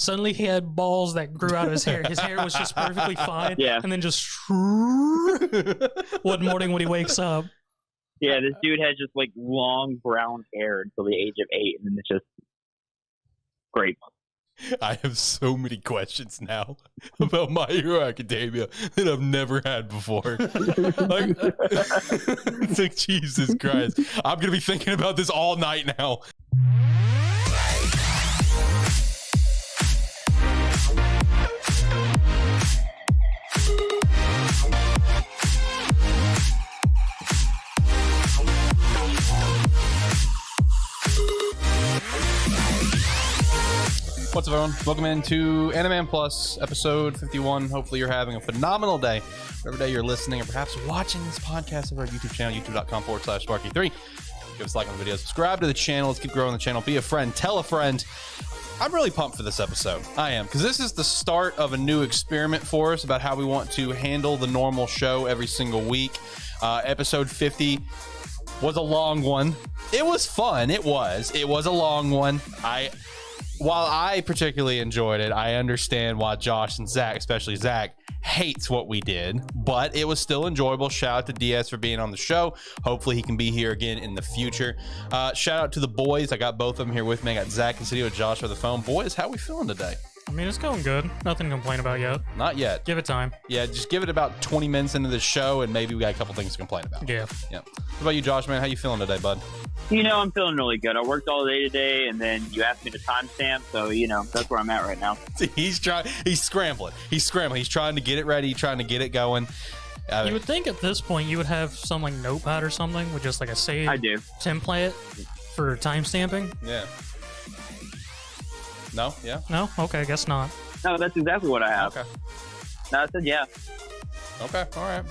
Suddenly he had balls that grew out of his hair. His hair was just perfectly fine. Yeah. And then just one morning when he wakes up. Yeah, this dude has just like long brown hair until the age of 8, and then it's just great. I have so many questions now about My Hero Academia that I've never had before. Like, it's like, Jesus Christ. I'm going to be thinking about this all night now. What's up, everyone? Welcome into AniMan Plus, episode 51. Hopefully you're having a phenomenal day. Whatever day you're listening or perhaps watching this podcast over our YouTube channel, youtube.com/Sparky3. Give us a like on the video, subscribe to the channel. Let's keep growing the channel. Be a friend. Tell a friend. I'm really pumped for this episode. I am, because this is the start of a new experiment for us about how we want to handle the normal show every single week. Episode 50 was a long one. It was fun. It was a long one. While I particularly enjoyed it, I understand why Josh and Zach, especially Zach, hates what we did, but it was still enjoyable. Shout out to DS for being on the show. Hopefully he can be here again in the future. Shout out to the boys. I got both of them here with me. I got Zach and studio with Josh on the phone. Boys, how we feeling today? I mean, it's going good. Nothing to complain about yet. Not yet. Give it time. Yeah, just give it about 20 minutes into the show, and maybe we got a couple things to complain about. Yeah. What about you, Josh, man? How you feeling today, bud? You know, I'm feeling really good. I worked all day today, and then you asked me to timestamp, so, you know, that's where I'm at right now. He's scrambling. He's trying to get it ready, trying to get it going. You would think at this point you would have some like notepad or something with just like a save template for timestamping. Yeah. No? Yeah? No? Okay, I guess not. No, that's exactly what I have. Okay. No, I said yeah. Okay, all right.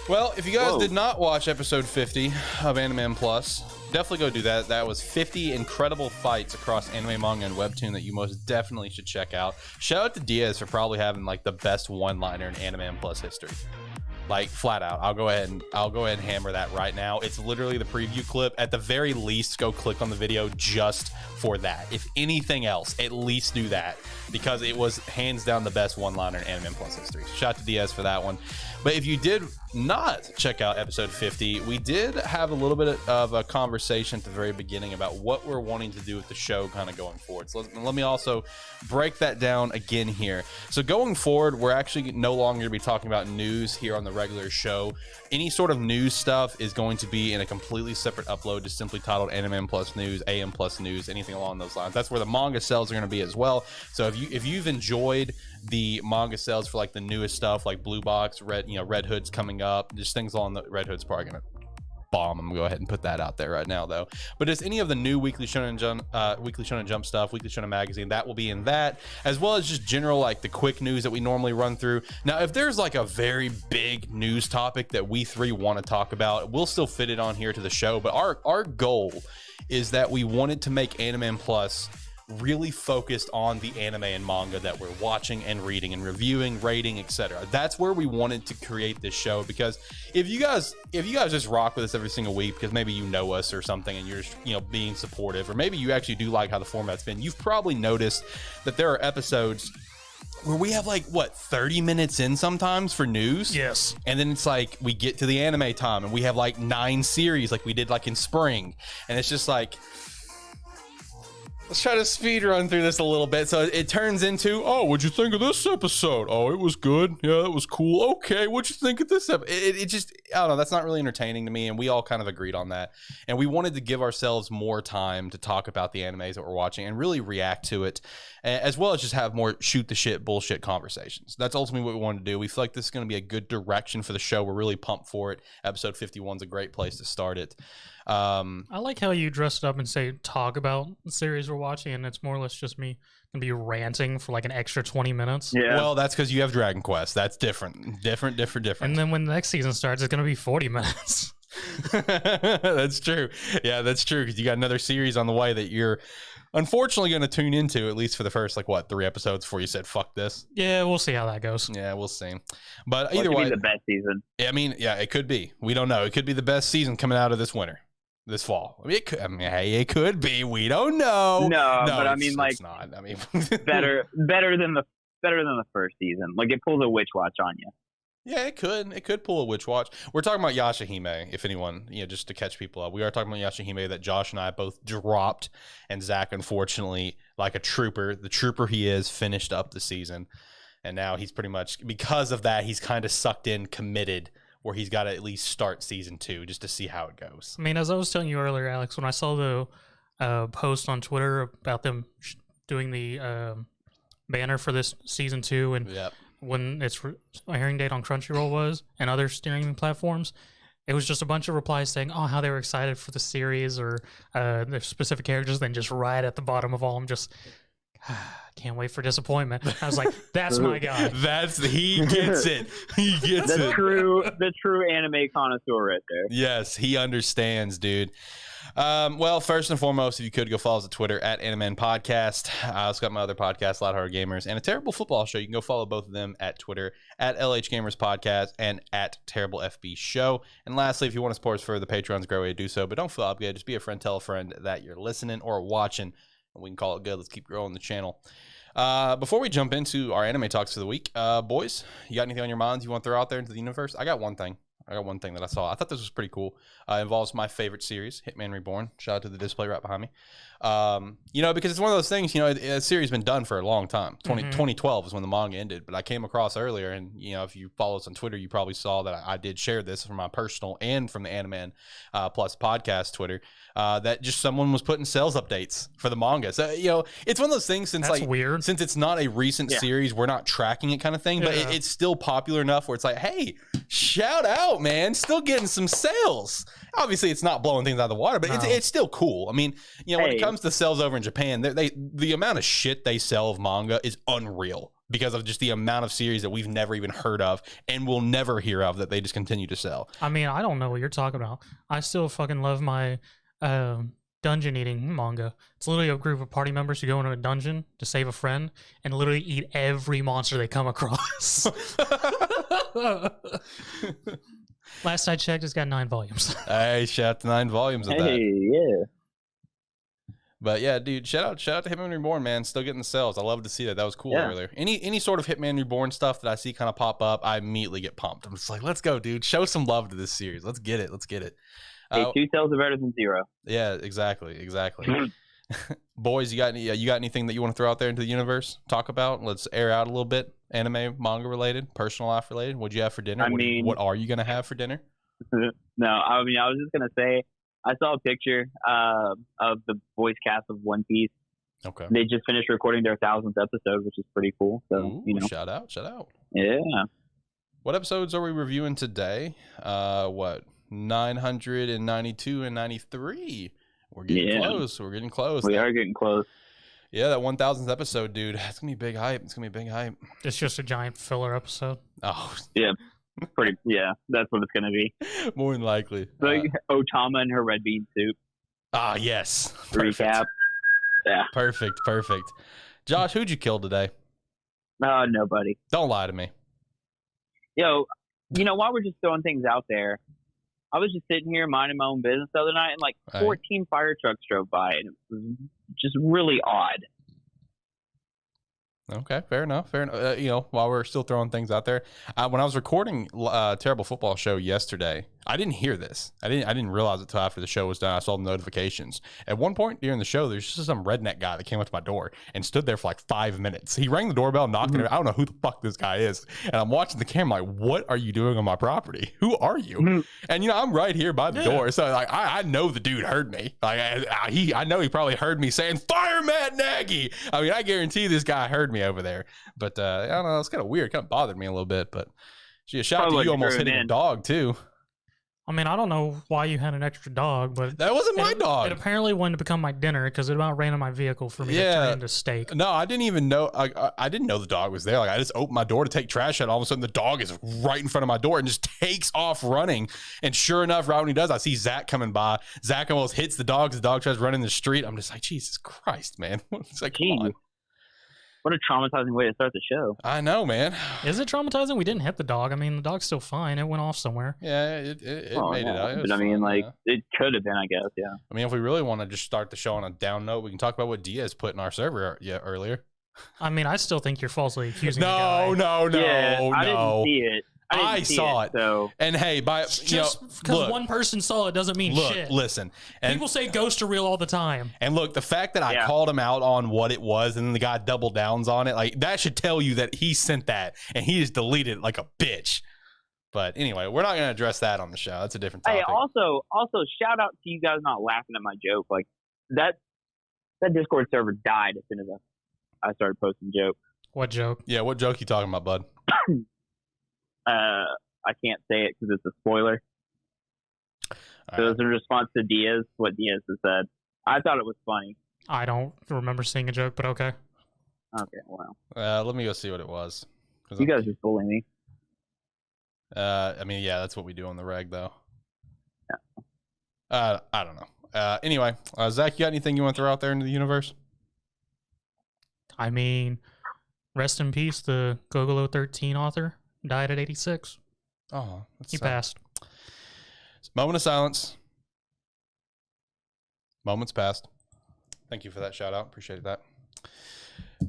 Well, if you guys did not watch episode 50 of AniMan Plus, definitely go do that. That was 50 incredible fights across anime, manga, and webtoon that you most definitely should check out. Shout out to Diaz for probably having like the best one-liner in AniMan Plus history. Like, flat out. I'll go ahead and hammer that right now. It's literally the preview clip. At the very least, go click on the video just for that. If anything else, at least do that, because it was hands down the best one-liner in AniMan Plus history. Shout out to Diaz for that one. But if you did not check out episode 50, we did have a little bit of a conversation at the very beginning about what we're wanting to do with the show kind of going forward. So let me also break that down again here. So going forward, we're actually no longer going to be talking about news here on the regular show. Any sort of news stuff is going to be in a completely separate upload, just simply titled AniMan Plus News, AM Plus News, anything along those lines. That's where the manga sales are going to be as well. So if you've enjoyed the manga sales for like the newest stuff, like Blue Box, Red Hood's coming up, just things along the Red Hood's probably gonna bomb. I'm gonna go ahead and put that out there right now, though. But just any of the new Weekly Shonen Jump stuff, Weekly Shonen Magazine, that will be in that, as well as just general like the quick news that we normally run through. Now, if there's like a very big news topic that we three want to talk about, we'll still fit it on here to the show. But our goal is that we wanted to make AniMan Plus really focused on the anime and manga that we're watching and reading and reviewing, rating, etc. That's where we wanted to create this show, because if you guys just rock with us every single week because maybe you know us or something and you're just, being supportive, or maybe you actually do like how the format's been, you've probably noticed that there are episodes where we have like 30 minutes in sometimes for news. Yes. And then it's like we get to the anime time and we have like 9 series like we did like in spring, and it's just like, let's try to speed run through this a little bit. So it turns into, oh, what'd you think of this episode? Oh, it was good. Yeah, that was cool. Okay, what'd you think of this episode? It just, I don't know, that's not really entertaining to me, and we all kind of agreed on that. And we wanted to give ourselves more time to talk about the animes that we're watching and really react to it, as well as just have more shoot the shit bullshit conversations. That's ultimately what we wanted to do. We feel like this is going to be a good direction for the show. We're really pumped for it. Episode 51 is a great place to start it. I like how you dressed up and say talk about the series we're watching, and it's more or less just me gonna be ranting for like an extra 20 minutes. Yeah. Well, that's because you have Dragon Quest. That's different. And then when the next season starts, it's gonna be 40 minutes. That's true. Yeah, that's true, because you got another series on the way that you're unfortunately going to tune into, at least for the first 3 episodes before you said fuck this. Yeah, we'll see how that goes. Yeah, we'll see. But either way, be the best season. I mean, yeah, it could be. We don't know. It could be the best season coming out of this winter. this fall. I mean, hey, it could be. We don't know. No, but I mean, like, it's not. I mean, better than the first season. Like, it pulls a witch watch on you. Yeah, it could. It could pull a witch watch. We're talking about Yashahime, if anyone, just to catch people up. We are talking about Yashahime that Josh and I both dropped, and Zach, unfortunately, like a trooper, the trooper he is, finished up the season. And now he's pretty much, because of that, he's kind of sucked in, committed, where he's got to at least start season 2 just to see how it goes. I mean, as I was telling you earlier, Alex, when I saw the post on Twitter about them doing the banner for this season 2 and when its airing date on Crunchyroll was and other streaming platforms, it was just a bunch of replies saying, oh, how they were excited for the series or their specific characters. Then just right at the bottom of all, I'm just... can't wait for disappointment. I was like, that's my guy. He gets it. He gets it. The true anime connoisseur right there. Yes, he understands, dude. Well, first and foremost, if you could go follow us on Twitter at AniMan Podcast. I also got my other podcast, Loud Horror Gamers, and a Terrible Football Show. You can go follow both of them at Twitter at LH Gamers Podcast and at Terrible FB Show. And lastly, if you want to support us further, the Patreon's a great way to do so. But don't feel obligated. Just be a friend, tell a friend that you're listening or watching. We can call it good. Let's keep growing the channel. Before we jump into our anime talks for the week, boys, you got anything on your minds you want to throw out there into the universe? I got one thing that I saw. I thought this was pretty cool. It involves my favorite series, Hitman Reborn. Shout out to the display right behind me. Because it's one of those things, a series has been done for a long time. 2012 is when the manga ended, but I came across earlier, and, if you follow us on Twitter, you probably saw that I did share this from my personal and from the AniMan Plus podcast Twitter, that just someone was putting sales updates for the manga. So, it's one of those things since weird. Since it's not a recent series, we're not tracking it kind of thing, but it's still popular enough where it's like, hey, shout out, man, still getting some sales. Obviously, it's not blowing things out of the water, but it's still cool. I mean, when it comes to sales over in Japan, the amount of shit they sell of manga is unreal because of just the amount of series that we've never even heard of and will never hear of that they just continue to sell. I mean, I don't know what you're talking about. I still fucking love my dungeon eating manga. It's literally a group of party members who go into a dungeon to save a friend and literally eat every monster they come across. Last I checked, it's got 9 volumes. Hey, shout out to 9 volumes of that. Yeah. But yeah, dude, shout out to Hitman Reborn, man. Still getting the sales. I love to see that. That was cool earlier. Any sort of Hitman Reborn stuff that I see kind of pop up, I immediately get pumped. I'm just like, let's go, dude. Show some love to this series. Let's get it. Hey, 2 sales are better than 0. Yeah, exactly. Boys, you got anything that you want to throw out there into the universe? Talk about. Let's air out a little bit. Anime, manga related, personal life related. What'd you have for dinner? What are you gonna have for dinner? No, I was just gonna say I saw a picture of the voice cast of One Piece. Okay. They just finished recording their 1000th episode, which is pretty cool. So shout out. Yeah. What episodes are we reviewing today? 992 and 93. We're getting close. We are getting close. Yeah, that 1000th episode, dude. It's gonna be big hype. It's just a giant filler episode. Oh, yeah, that's what it's gonna be. More than likely. Like Otama and her red bean soup. Ah, yes. Recap. Yeah. Perfect. Josh, who'd you kill today? Nobody. Don't lie to me. Yo, while we're just throwing things out there, I was just sitting here minding my own business the other night, and 14 fire trucks drove by, and it was just really odd. Okay, fair enough. While we're still throwing things out there, when I was recording Terrible Football Show yesterday, I didn't hear this. I didn't realize it until after the show was done. I saw the notifications. At one point during the show, there's just some redneck guy that came up to my door and stood there for like 5 minutes. He rang the doorbell, knocked on it. I don't know who the fuck this guy is. And I'm watching the camera like, what are you doing on my property? Who are you? And I'm right here by the door. So like I know the dude heard me. Like I know he probably heard me saying, "Fire Matt Nagy." I mean, I guarantee this guy heard me over there. But I don't know, it's kind of weird. Kind of bothered me a little bit. But gee, a shout out to you almost hitting a dog too. I mean, I don't know why you had an extra dog, but that wasn't my dog. It apparently wanted to become my dinner because it about ran on my vehicle for me to turn into steak. No, I didn't even know. I didn't know the dog was there. Like I just opened my door to take trash out. All of a sudden, the dog is right in front of my door and just takes off running. And sure enough, right when he does, I see Zach coming by. Zach almost hits the dog. The dog tries running the street. I'm just like, Jesus Christ, man! It's like, come on. What a traumatizing way to start the show. I know, man. Is it traumatizing? We didn't hit the dog. I mean, the dog's still fine. It went off somewhere. Yeah, it made it out. But I mean, it could have been, I guess, yeah. I mean, if we really want to just start the show on a down note, we can talk about what Diaz put in our server earlier. I mean, I still think you're falsely accusing No. I didn't see it. I saw it. So. And hey, just because one person saw it doesn't mean shit. Listen. And people say ghosts are real all the time. And look, the fact that I called him out on what it was and then the guy double downs on it, like that should tell you that he sent that and he just deleted it like a bitch. But anyway, we're not going to address that on the show. That's a different topic. Hey, also shout out to you guys not laughing at my joke. Like that Discord server died as soon as I started posting jokes. What joke? Yeah, what joke you talking about, bud? I can't say it because it's a spoiler. So it was in response to Diaz, what Diaz has said. I thought it was funny. I don't remember seeing a joke, but okay. Okay, well. Let me go see what it was. You guys just bullying me. I mean, yeah, that's what we do on the reg, though. Yeah. I don't know. Anyway, Zach, you got anything you want to throw out there into the universe? I mean, rest in peace, the Gogolo 13 author died at 86. Oh, that's he passed. Moment of silence. Moments passed. Thank you for that shout out. Appreciate that.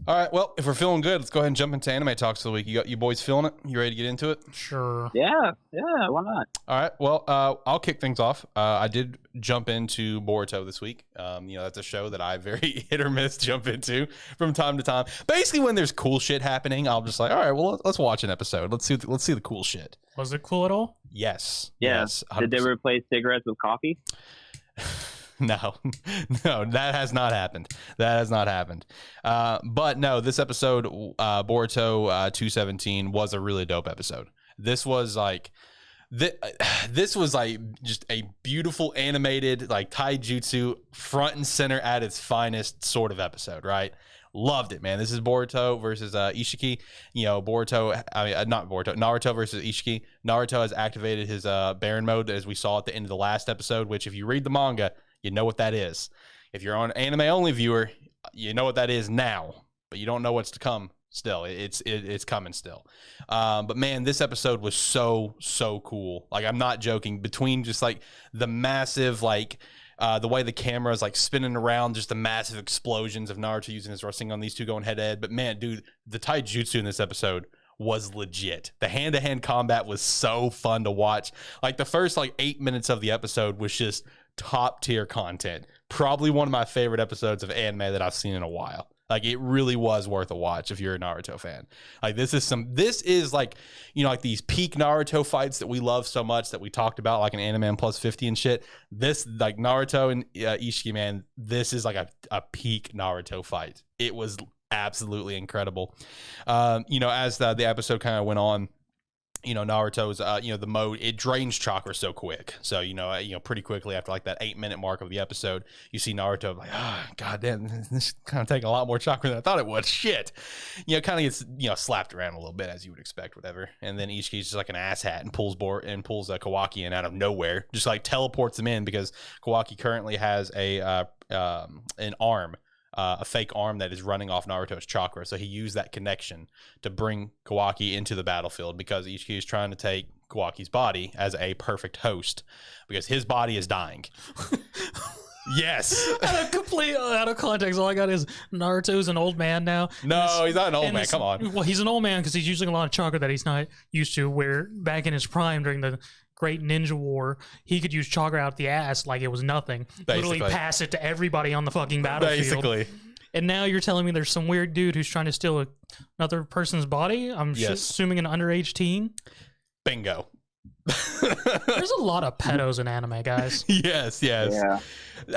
All right. Well, if we're feeling good, let's go ahead and jump into anime talks of the week. You boys feeling it? You ready to get into it? Sure. Yeah. Why not? All right. Well, I'll kick things off. I did jump into Boruto this week. That's a show that I very hit or miss jump into from time to time. Basically, when there's cool shit happening, I'll just like, all right, well, let's watch an episode. Let's see the cool shit. Was it cool at all? Yes. Yeah. Yes. 100%. Did they replace cigarettes with coffee? No, that has not happened. But no, this episode, Boruto 217, was a really dope episode. This was like just a beautiful animated, like taijutsu, front and center at its finest sort of episode, right? Loved it, man. This is Boruto versus Ishiki. Naruto versus Ishiki. Naruto has activated his Baron mode, as we saw at the end of the last episode, which if you read the manga, you know what that is. If you're an anime only viewer, you know what that is now, but you don't know what's to come still. It's coming still. But man, this episode was so cool. Like, I'm not joking. Between just like the massive, like, the way the camera is like spinning around, just the massive explosions of Naruto using his Rasengan on these two going head to head. But man, dude, the taijutsu in this episode was legit. The hand-to-hand combat was so fun to watch. Like, the first like 8 minutes of the episode was just top tier content. Probably one of my favorite episodes of anime that I've seen in a while. Like, it really was worth a watch if you're a Naruto fan. Like, this is like, like these peak Naruto fights that we love so much that we talked about, like an AniMan plus 50 and shit. This, like, Naruto and Ishiki, man, this is like a peak Naruto fight. It was absolutely incredible. As the episode kind of went on, Naruto's, the mode, it drains chakra so quick. So, pretty quickly after like that 8-minute mark of the episode, you see Naruto like, god damn, this is kind of taking a lot more chakra than I thought it would. Shit. Kind of gets, slapped around a little bit, as you would expect, whatever. And then Ishiki's just like an asshat and pulls Kawaki in out of nowhere, just like teleports him in because Kawaki currently has an arm. A fake arm that is running off Naruto's chakra. So he used that connection to bring Kawaki into the battlefield because Ichiki is trying to take Kawaki's body as a perfect host because his body is dying. Yes. Out of context, all I got is Naruto's an old man now. No, he's not an old man. Come on. Well, he's an old man because he's using a lot of chakra that he's not used to, where back in his prime during the Great Ninja War, he could use chakra out the ass like it was nothing. Basically. Literally pass it to everybody on the fucking battlefield. Basically. And now you're telling me there's some weird dude who's trying to steal another person's body? I'm assuming an underage teen? Bingo. There's a lot of pedos in anime, guys. Yes. Yeah.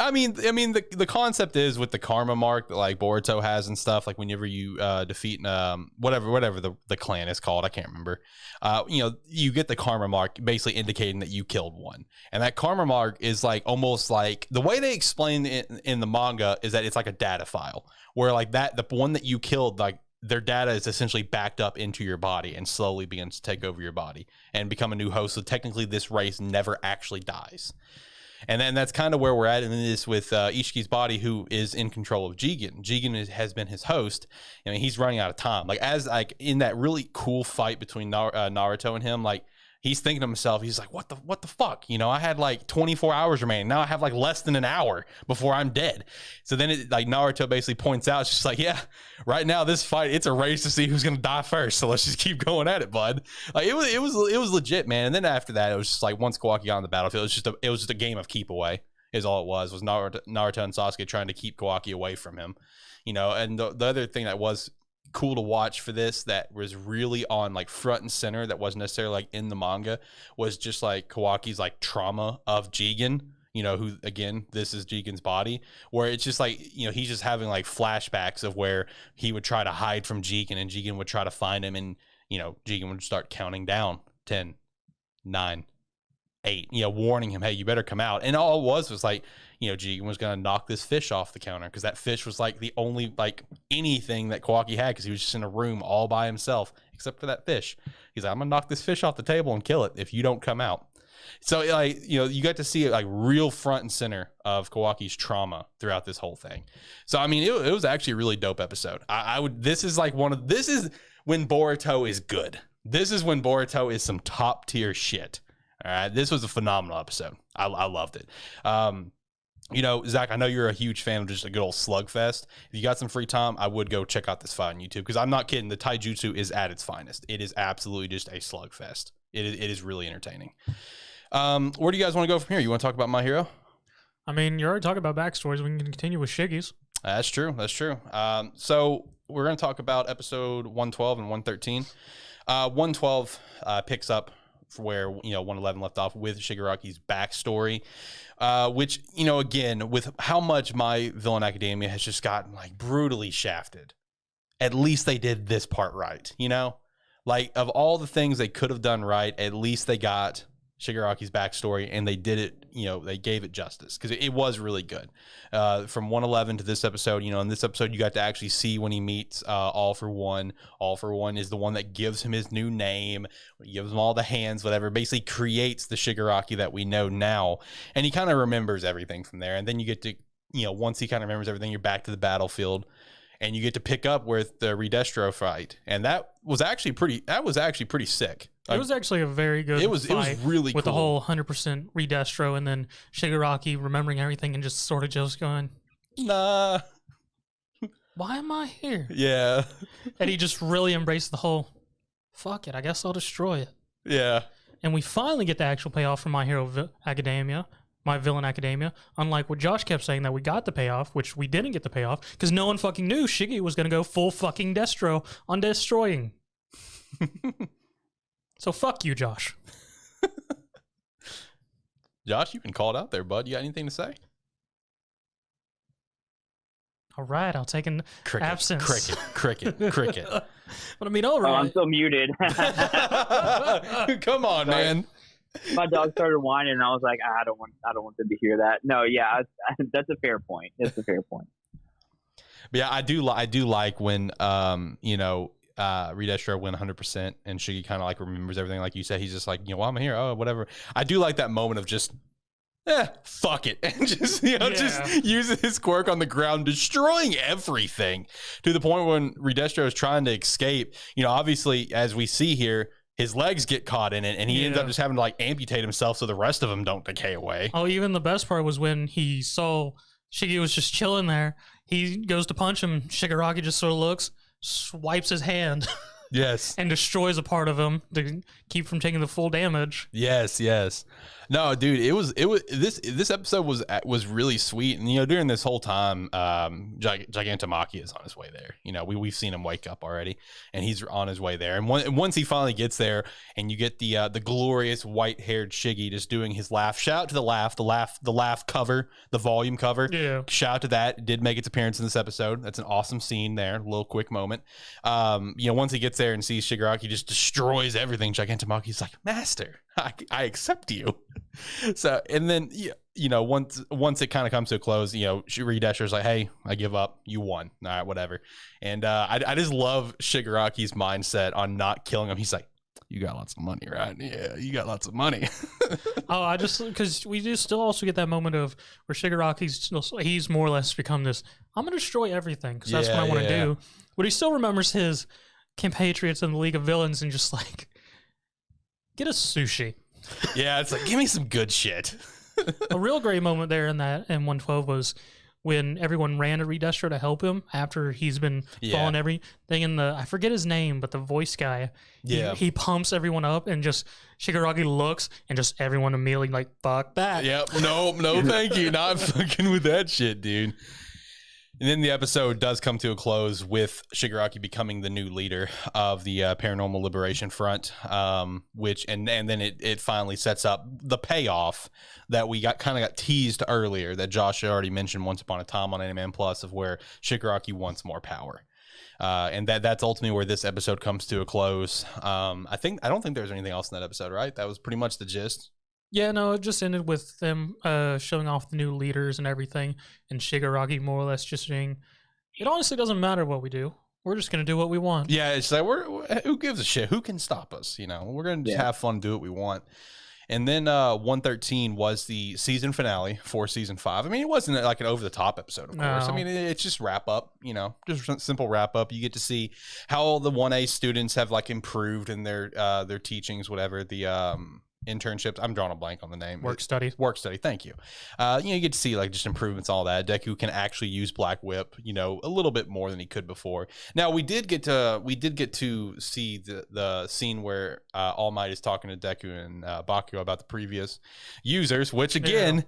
I mean, the concept is with the karma mark that like Boruto has and stuff. Like whenever you defeat whatever the clan is called, I can't remember. You get the karma mark, basically indicating that you killed one. And that karma mark is like almost like the way they explain it in the manga is that it's like a data file where like the one that you killed, like their data is essentially backed up into your body and slowly begins to take over your body and become a new host. So technically this race never actually dies. And then that's kind of where we're at in this with Ishiki's body, who is in control of Jigen. Jigen has been his host. I mean, he's running out of time. Like, as like in that really cool fight between Naruto and him, like, he's thinking to himself, he's like, what the fuck? You know, I had like 24 hours remaining. Now I have like less than an hour before I'm dead. So then like Naruto basically points out, it's just like, yeah, right now this fight, it's a race to see who's going to die first. So let's just keep going at it, bud. Like it was legit, man. And then after that, it was just like once Kawaki got on the battlefield, it was just a game of keep away is all it was Naruto and Sasuke trying to keep Kawaki away from him, you know. And the other thing that was cool to watch for this that was really on like front and center that wasn't necessarily like in the manga was just like Kawaki's like trauma of Jigen, you know, who again, this is Jigen's body, where it's just like, you know, he's just having like flashbacks of where he would try to hide from Jigen and Jigen would try to find him, and you know, Jigen would start counting down 10, 9, 8, you know, warning him, hey, you better come out. And all it was like, you know, Jigen was going to knock this fish off the counter because that fish was like the only like anything that Kawaki had, because he was just in a room all by himself except for that fish. He's like, I'm going to knock this fish off the table and kill it if you don't come out. So like, you know, you got to see like real front and center of Kawaki's trauma throughout this whole thing. So I mean, it was actually a really dope episode. This is when Boruto is good. This is when Boruto is some top tier shit. All right, this was a phenomenal episode. I loved it. You know, Zach, I know you're a huge fan of just a good old slugfest. If you got some free time, I would go check out this fight on YouTube, because I'm not kidding. The taijutsu is at its finest. It is absolutely just a slugfest. It is really entertaining. Where do you guys want to go from here? You want to talk about My Hero? I mean, you already talked about backstories. We can continue with Shige's. That's true. So we're going to talk about episode 112 and 113. 112 picks up where, you know, 111 left off with Shigaraki's backstory, which, you know, again, with how much My Villain Academia has just gotten like brutally shafted, at least they did this part right, you know? Like, of all the things they could have done right, at least they got Shigaraki's backstory, and they did it, you know, they gave it justice, because it was really good. From 111 to this episode, you know, in this episode, you got to actually see when he meets All For One. All For One is the one that gives him his new name, gives him all the hands, whatever, basically creates the Shigaraki that we know now. And he kind of remembers everything from there. And then you get to, you know, once he kind of remembers everything, you're back to the battlefield, and you get to pick up with the Redestro fight. And that was actually pretty sick. It was actually a very good fight. It was really with cool. The whole 100% Redestro, and then Shigaraki remembering everything and just sort of just going, nah, why am I here? Yeah. And he just really embraced the whole, fuck it, I guess I'll destroy it. Yeah. And we finally get the actual payoff from My Hero Academia, My Villain Academia, unlike what Josh kept saying that we got the payoff, which we didn't get the payoff, because no one fucking knew Shiggy was going to go full fucking Destro on destroying. So fuck you, Josh. Josh, you've been called out there, bud. You got anything to say? All right, I'll take an absence. Cricket. But I mean, all right. Oh, I'm still muted. Come on, man. My dog started whining, and I was like, I don't want them to hear that. No, yeah, that's a fair point. It's a fair point. But yeah, I do like when you know, Redestro went 100% and Shiggy kind of like remembers everything, like you said. He's just like, you know, well, I'm here, oh, whatever. I do like that moment of just, fuck it, and just, you know, just using his quirk on the ground, destroying everything, to the point when Redestro is trying to escape. You know, obviously, as we see here, his legs get caught in it, and he ends up just having to like amputate himself so the rest of them don't decay away. Oh, even the best part was when he saw Shiggy was just chilling there. He goes to punch him. Shigaraki just sort of looks, swipes his hand. Yes. And destroys a part of him to keep from taking the full damage. Yes. No, dude, this episode was really sweet. And, you know, during this whole time, Gigantomachia is on his way there. You know, we've seen him wake up already, and he's on his way there. And once he finally gets there, and you get the glorious white-haired Shiggy just doing his laugh. Shout out to the laugh cover, the volume cover. Yeah. Shout out to that. It did make its appearance in this episode. That's an awesome scene there. A little quick moment. You know, once he gets there and sees Shigaraki just destroys everything, Gigantomachia's like, Master, I accept you. So, and then, you know, once it kind of comes to a close, you know, Redestro's like, hey, I give up. You won. All right, whatever. And I just love Shigaraki's mindset on not killing him. He's like, You got lots of money, right? Yeah, you got lots of money. Oh, I just because we do still also get that moment of where he's more or less become this. I'm gonna destroy everything because that's what I want to do. But he still remembers his compatriots in the League of Villains and just like get a sushi. Yeah, it's like give me some good shit. A real great moment there in 112 was when everyone ran to Reed Destro to help him after he's been falling everything in the, I forget his name, but the voice guy, he pumps everyone up and just Shigaraki looks and just everyone immediately like, fuck that. Yep. No, thank you. Not fucking with that shit, dude. And then the episode does come to a close with Shigaraki becoming the new leader of the Paranormal Liberation Front, which and then it finally sets up the payoff that we got teased earlier that Josh had already mentioned once upon a time on AniMan Plus of where Shigaraki wants more power. And that's ultimately where this episode comes to a close. I don't think there's anything else in that episode, right? That was pretty much the gist. Yeah, no, it just ended with them showing off the new leaders and everything, and Shigaraki more or less just saying, it honestly doesn't matter what we do. We're just going to do what we want. Yeah, it's like, who gives a shit? Who can stop us? You know, we're going to just have fun, do what we want. And then 113 was the season finale for season 5. I mean, it wasn't like an over-the-top episode, of course. I mean, it's just wrap up, you know, just a simple wrap up. You get to see how the 1A students have like improved in their teachings, whatever, internships. I'm drawing a blank on the name. Work study. Thank you. You get to see like just improvements, all that. Deku can actually use Black Whip, you know, a little bit more than he could before. Now we did get to see the scene where All Might is talking to Deku and Bakugo about the previous users, which again,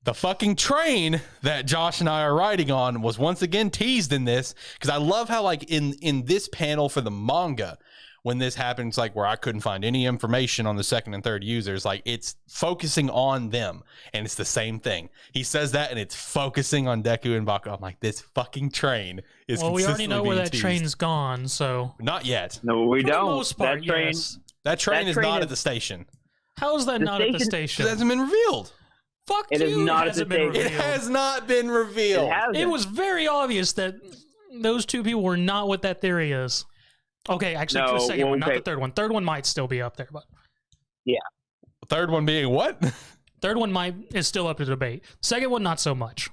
the fucking train that Josh and I are riding on was once again teased in this, because I love how like in this panel for the manga, when this happens, like where I couldn't find any information on the second and third users, like it's focusing on them, and it's the same thing. He says that, and it's focusing on Deku and Bakugo. I'm like, this fucking train is. Well, we already know where that train's gone, so not yet. No, we don't. For the most part, that train is not at the station. How is that not at the station? It hasn't been revealed. Fuck you. It has not been revealed. It was very obvious that those two people were not what that theory is. Okay, actually, the second one, not the third one. Third one might still be up there, but yeah. Third one being what? Third one is still up to debate. Second one, not so much.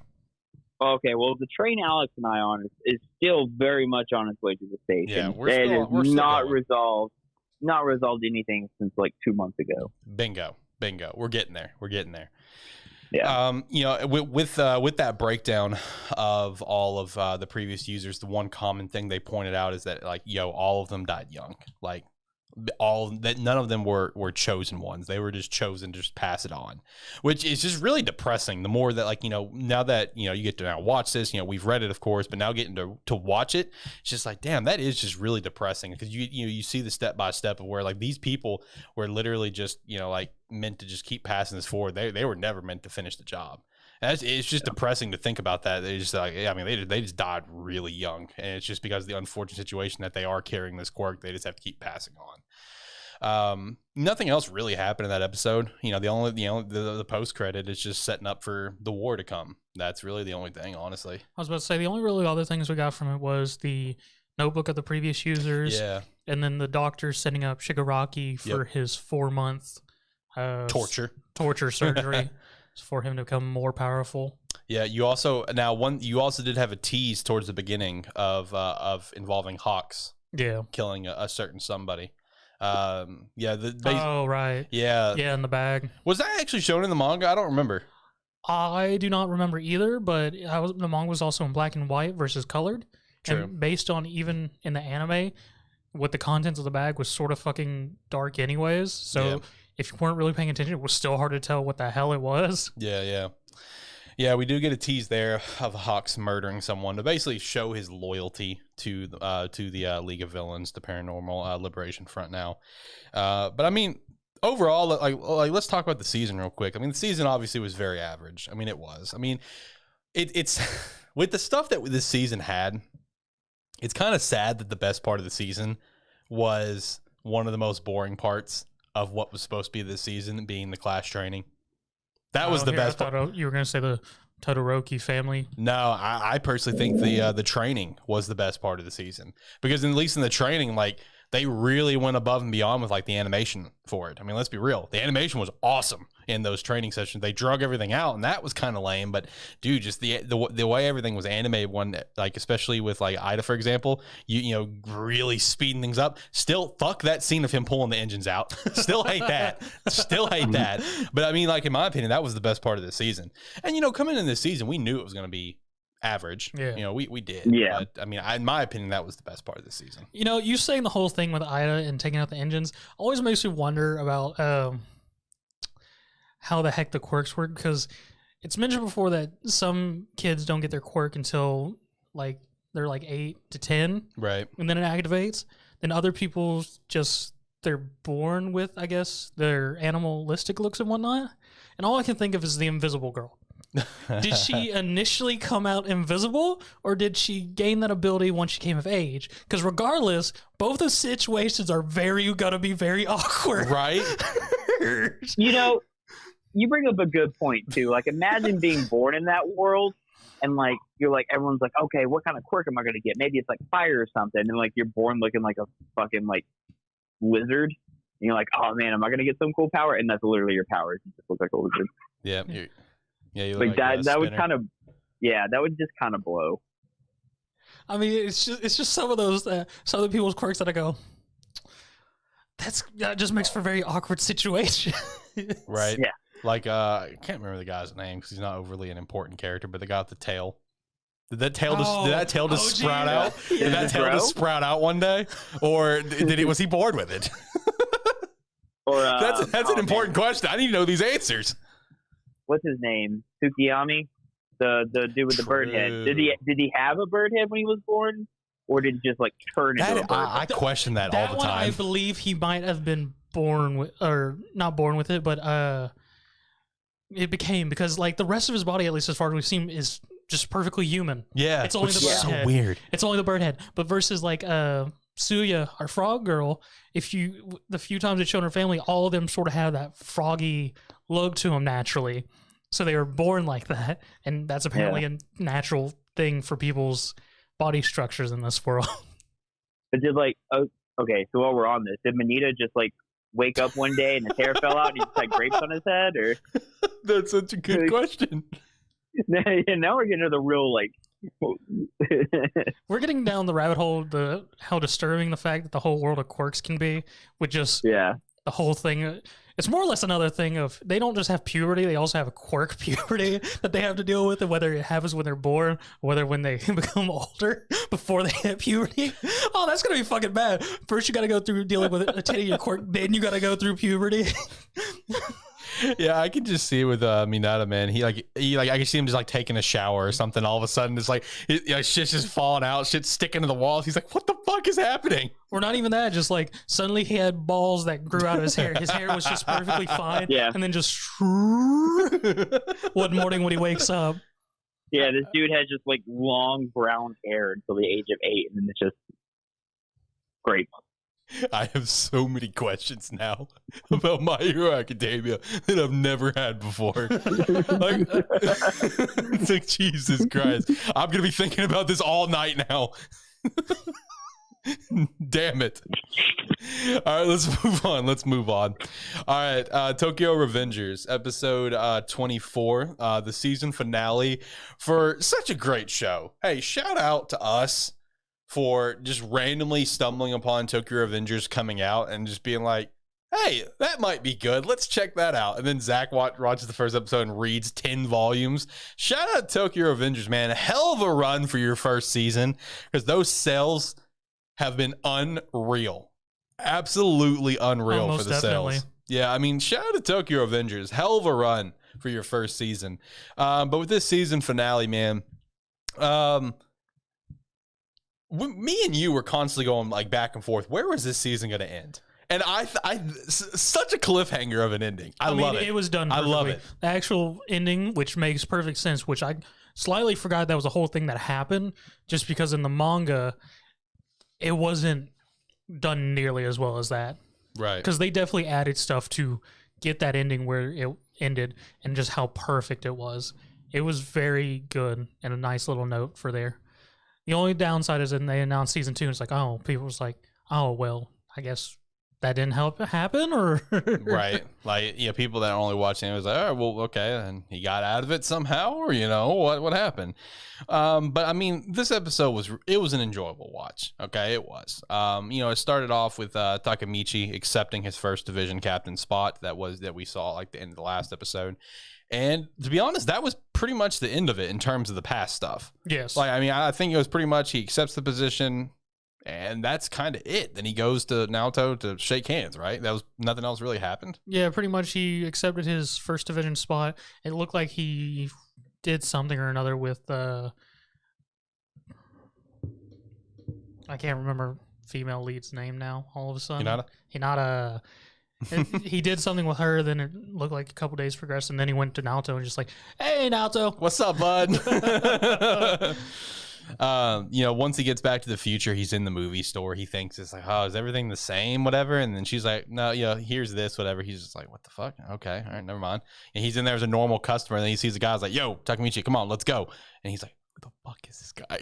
Okay, well, the train Alex and I on is still very much on its way to the station. Yeah, we're still not going. resolved anything since like 2 months ago. Bingo. We're getting there. Yeah. You know, with that breakdown of all of the previous users, the one common thing they pointed out is that like, all of them died young. Like none of them were chosen ones. They were just chosen to just pass it on, which is just really depressing. The more that like, now that, you get to now watch this, we've read it, of course, but now getting to watch it, it's just like, damn, that is just really depressing, because you see the step by step of where like these people were literally just, like meant to just keep passing this forward. They were never meant to finish the job. And it's just depressing to think about that. They just like, I mean, they just died really young, and it's just because of the unfortunate situation that they are carrying this quirk. They just have to keep passing on. Nothing else really happened in that episode. The post credit is just setting up for the war to come. That's really the only thing, honestly. I was about to say the only really other things we got from it was the notebook of the previous users, and then the doctor setting up Shigaraki for his 4-month torture surgery. For him to become more powerful. Yeah, you also did have a tease towards the beginning of involving Hawks. Yeah, killing a certain somebody. Right. Yeah, in the bag. Was that actually shown in the manga? I don't remember. I do not remember either, but the manga was also in black and white versus colored. True. And based on even in the anime, what the contents of the bag was sort of fucking dark anyways. So if you weren't really paying attention, it was still hard to tell what the hell it was. Yeah, we do get a tease there of Hawks murdering someone to basically show his loyalty to the League of Villains, the Paranormal Liberation Front now. But I mean, overall, like let's talk about the season real quick. I mean, the season obviously was very average. I mean, it was. I mean, it's with the stuff that this season had, it's kind of sad that the best part of the season was one of the most boring parts of what was supposed to be this season, being the class training. That was the best part. I thought you were going to say the Todoroki family. No, I personally think the training was the best part of the season, because at least in the training, like they really went above and beyond with like the animation for it. I mean, let's be real. The animation was awesome in those training sessions. They drug everything out, and that was kind of lame. But dude, just the way everything was animated, like especially with like Ida, for example, you know, really speeding things up. Still, fuck that scene of him pulling the engines out. Still hate that. Still hate that. But I mean, like in my opinion, that was the best part of the season. And you know, coming in this season, we knew it was going to be average. Yeah. You know, we did. Yeah. But I mean, in my opinion, that was the best part of the season. You know, you saying the whole thing with Ida and taking out the engines always makes me wonder about how the heck the quirks work, because it's mentioned before that some kids don't get their quirk until like they're like 8 to 10. Right. And then it activates. Then other people just, they're born with, I guess, their animalistic looks and whatnot. And all I can think of is the Invisible Girl. Did she initially come out invisible, or did she gain that ability once she came of age? Because regardless, both those situations are gonna be very awkward. Right? You know, you bring up a good point too. Like, imagine being born in that world, and like you're like, everyone's like, okay, what kind of quirk am I gonna get? Maybe it's like fire or something, and like you're born looking like a fucking like wizard, and you're like, oh man, am I gonna get some cool power? And that's literally your power. You just look like a wizard. Yeah. Yeah, you look like that. That would kind of, that would just kind of blow. I mean, it's just some of those some of the people's quirks that I go, that just makes for a very awkward situation. Right. Yeah. Like I can't remember the guy's name because he's not overly an important character, but the guy with the tail. Did that tail just sprout out? Yeah. Did that tail just sprout out one day, or was he bored with it? Or that's an important question. I need to know these answers. What's his name? Tsukiyami, the dude with the bird head. Did he have a bird head when he was born, or did he just like turn into a bird? I question that all the time. I believe he might have been born with, or not born with it, but it became, because like the rest of his body, at least as far as we've seen, is just perfectly human. Yeah, it's only the bird head. Weird. It's only the bird head. But versus like Suya, our frog girl, the few times they've shown her family, all of them sort of have that froggy look to them naturally. So they were born like that, and that's apparently a natural thing for people's body structures in this world. But did okay, so while we're on this, did Manita just like wake up one day and his hair fell out and he just had grapes on his head, or? That's such a good question. Now we're getting to the real like. We're getting down the rabbit hole of how disturbing the fact that the whole world of quirks can be, with just the whole thing. It's more or less another thing of, they don't just have puberty, they also have a quirk puberty that they have to deal with, and whether it happens when they're born, or whether when they become older before they hit puberty. Oh, that's gonna be fucking bad. First you gotta go through dealing with attaining your quirk, then you gotta go through puberty. Yeah, I can just see with Minata, man. He I can see him just like taking a shower or something. All of a sudden, it's like shit's just falling out, shit's sticking to the walls. He's like, "What the fuck is happening?" Or not even that, just like suddenly he had balls that grew out of his hair. His hair was just perfectly fine, and then just one morning when he wakes up. Yeah, this dude has just like long brown hair until the age of 8, and then it's just great. I have so many questions now about My Hero Academia that I've never had before. It's like, Jesus Christ. I'm going to be thinking about this all night now. Damn it. All right, let's move on. All right, Tokyo Revengers, episode 24, the season finale for such a great show. Hey, shout out to us for just randomly stumbling upon Tokyo Revengers coming out and just being like, hey, that might be good. Let's check that out. And then Zach watches the first episode and reads 10 volumes. Shout out to Tokyo Revengers, man. A hell of a run for your first season, because those sales have been unreal. Absolutely unreal for the sales. Yeah, I mean, shout out to Tokyo Revengers. Hell of a run for your first season. But with this season finale, man, me and you were constantly going like back and forth. Where was this season going to end? And I such a cliffhanger of an ending. I love it. It was done perfectly. I love it. The actual ending, which makes perfect sense, which I slightly forgot that was a whole thing that happened, just because in the manga, it wasn't done nearly as well as that. Right. Because they definitely added stuff to get that ending where it ended, and just how perfect it was. It was very good, and a nice little note for there. The only downside is when they announced season 2, it's like, oh, people was like, oh, well, I guess that didn't help it happen, or right? Like, people that only watch anime was like, oh, well, okay, and he got out of it somehow, or what happened? But I mean, this episode was an enjoyable watch. Okay, it was. It started off with Takemichi accepting his first division captain spot that we saw like the end of the last episode. And to be honest, that was pretty much the end of it in terms of the past stuff. Yes. Like, I mean, I think it was pretty much he accepts the position. And that's kind of it. Then he goes to Naoto to shake hands, right? That was nothing else really happened. Yeah, pretty much he accepted his first division spot. It looked like he did something or another with I can't remember female lead's name now. All of a sudden, Hinata. He did something with her. Then it looked like a couple days progressed, and then he went to Naoto and just like, "Hey, Naoto, what's up, bud?" Once he gets back to the future, he's in the movie store. He thinks it's like, oh, is everything the same, whatever? And then she's like, no, here's this, whatever. He's just like, what the fuck? Okay, all right, never mind. And he's in there as a normal customer, and then he sees the guy's like, yo, Takemichi, come on, let's go. And he's like, who the fuck is this guy?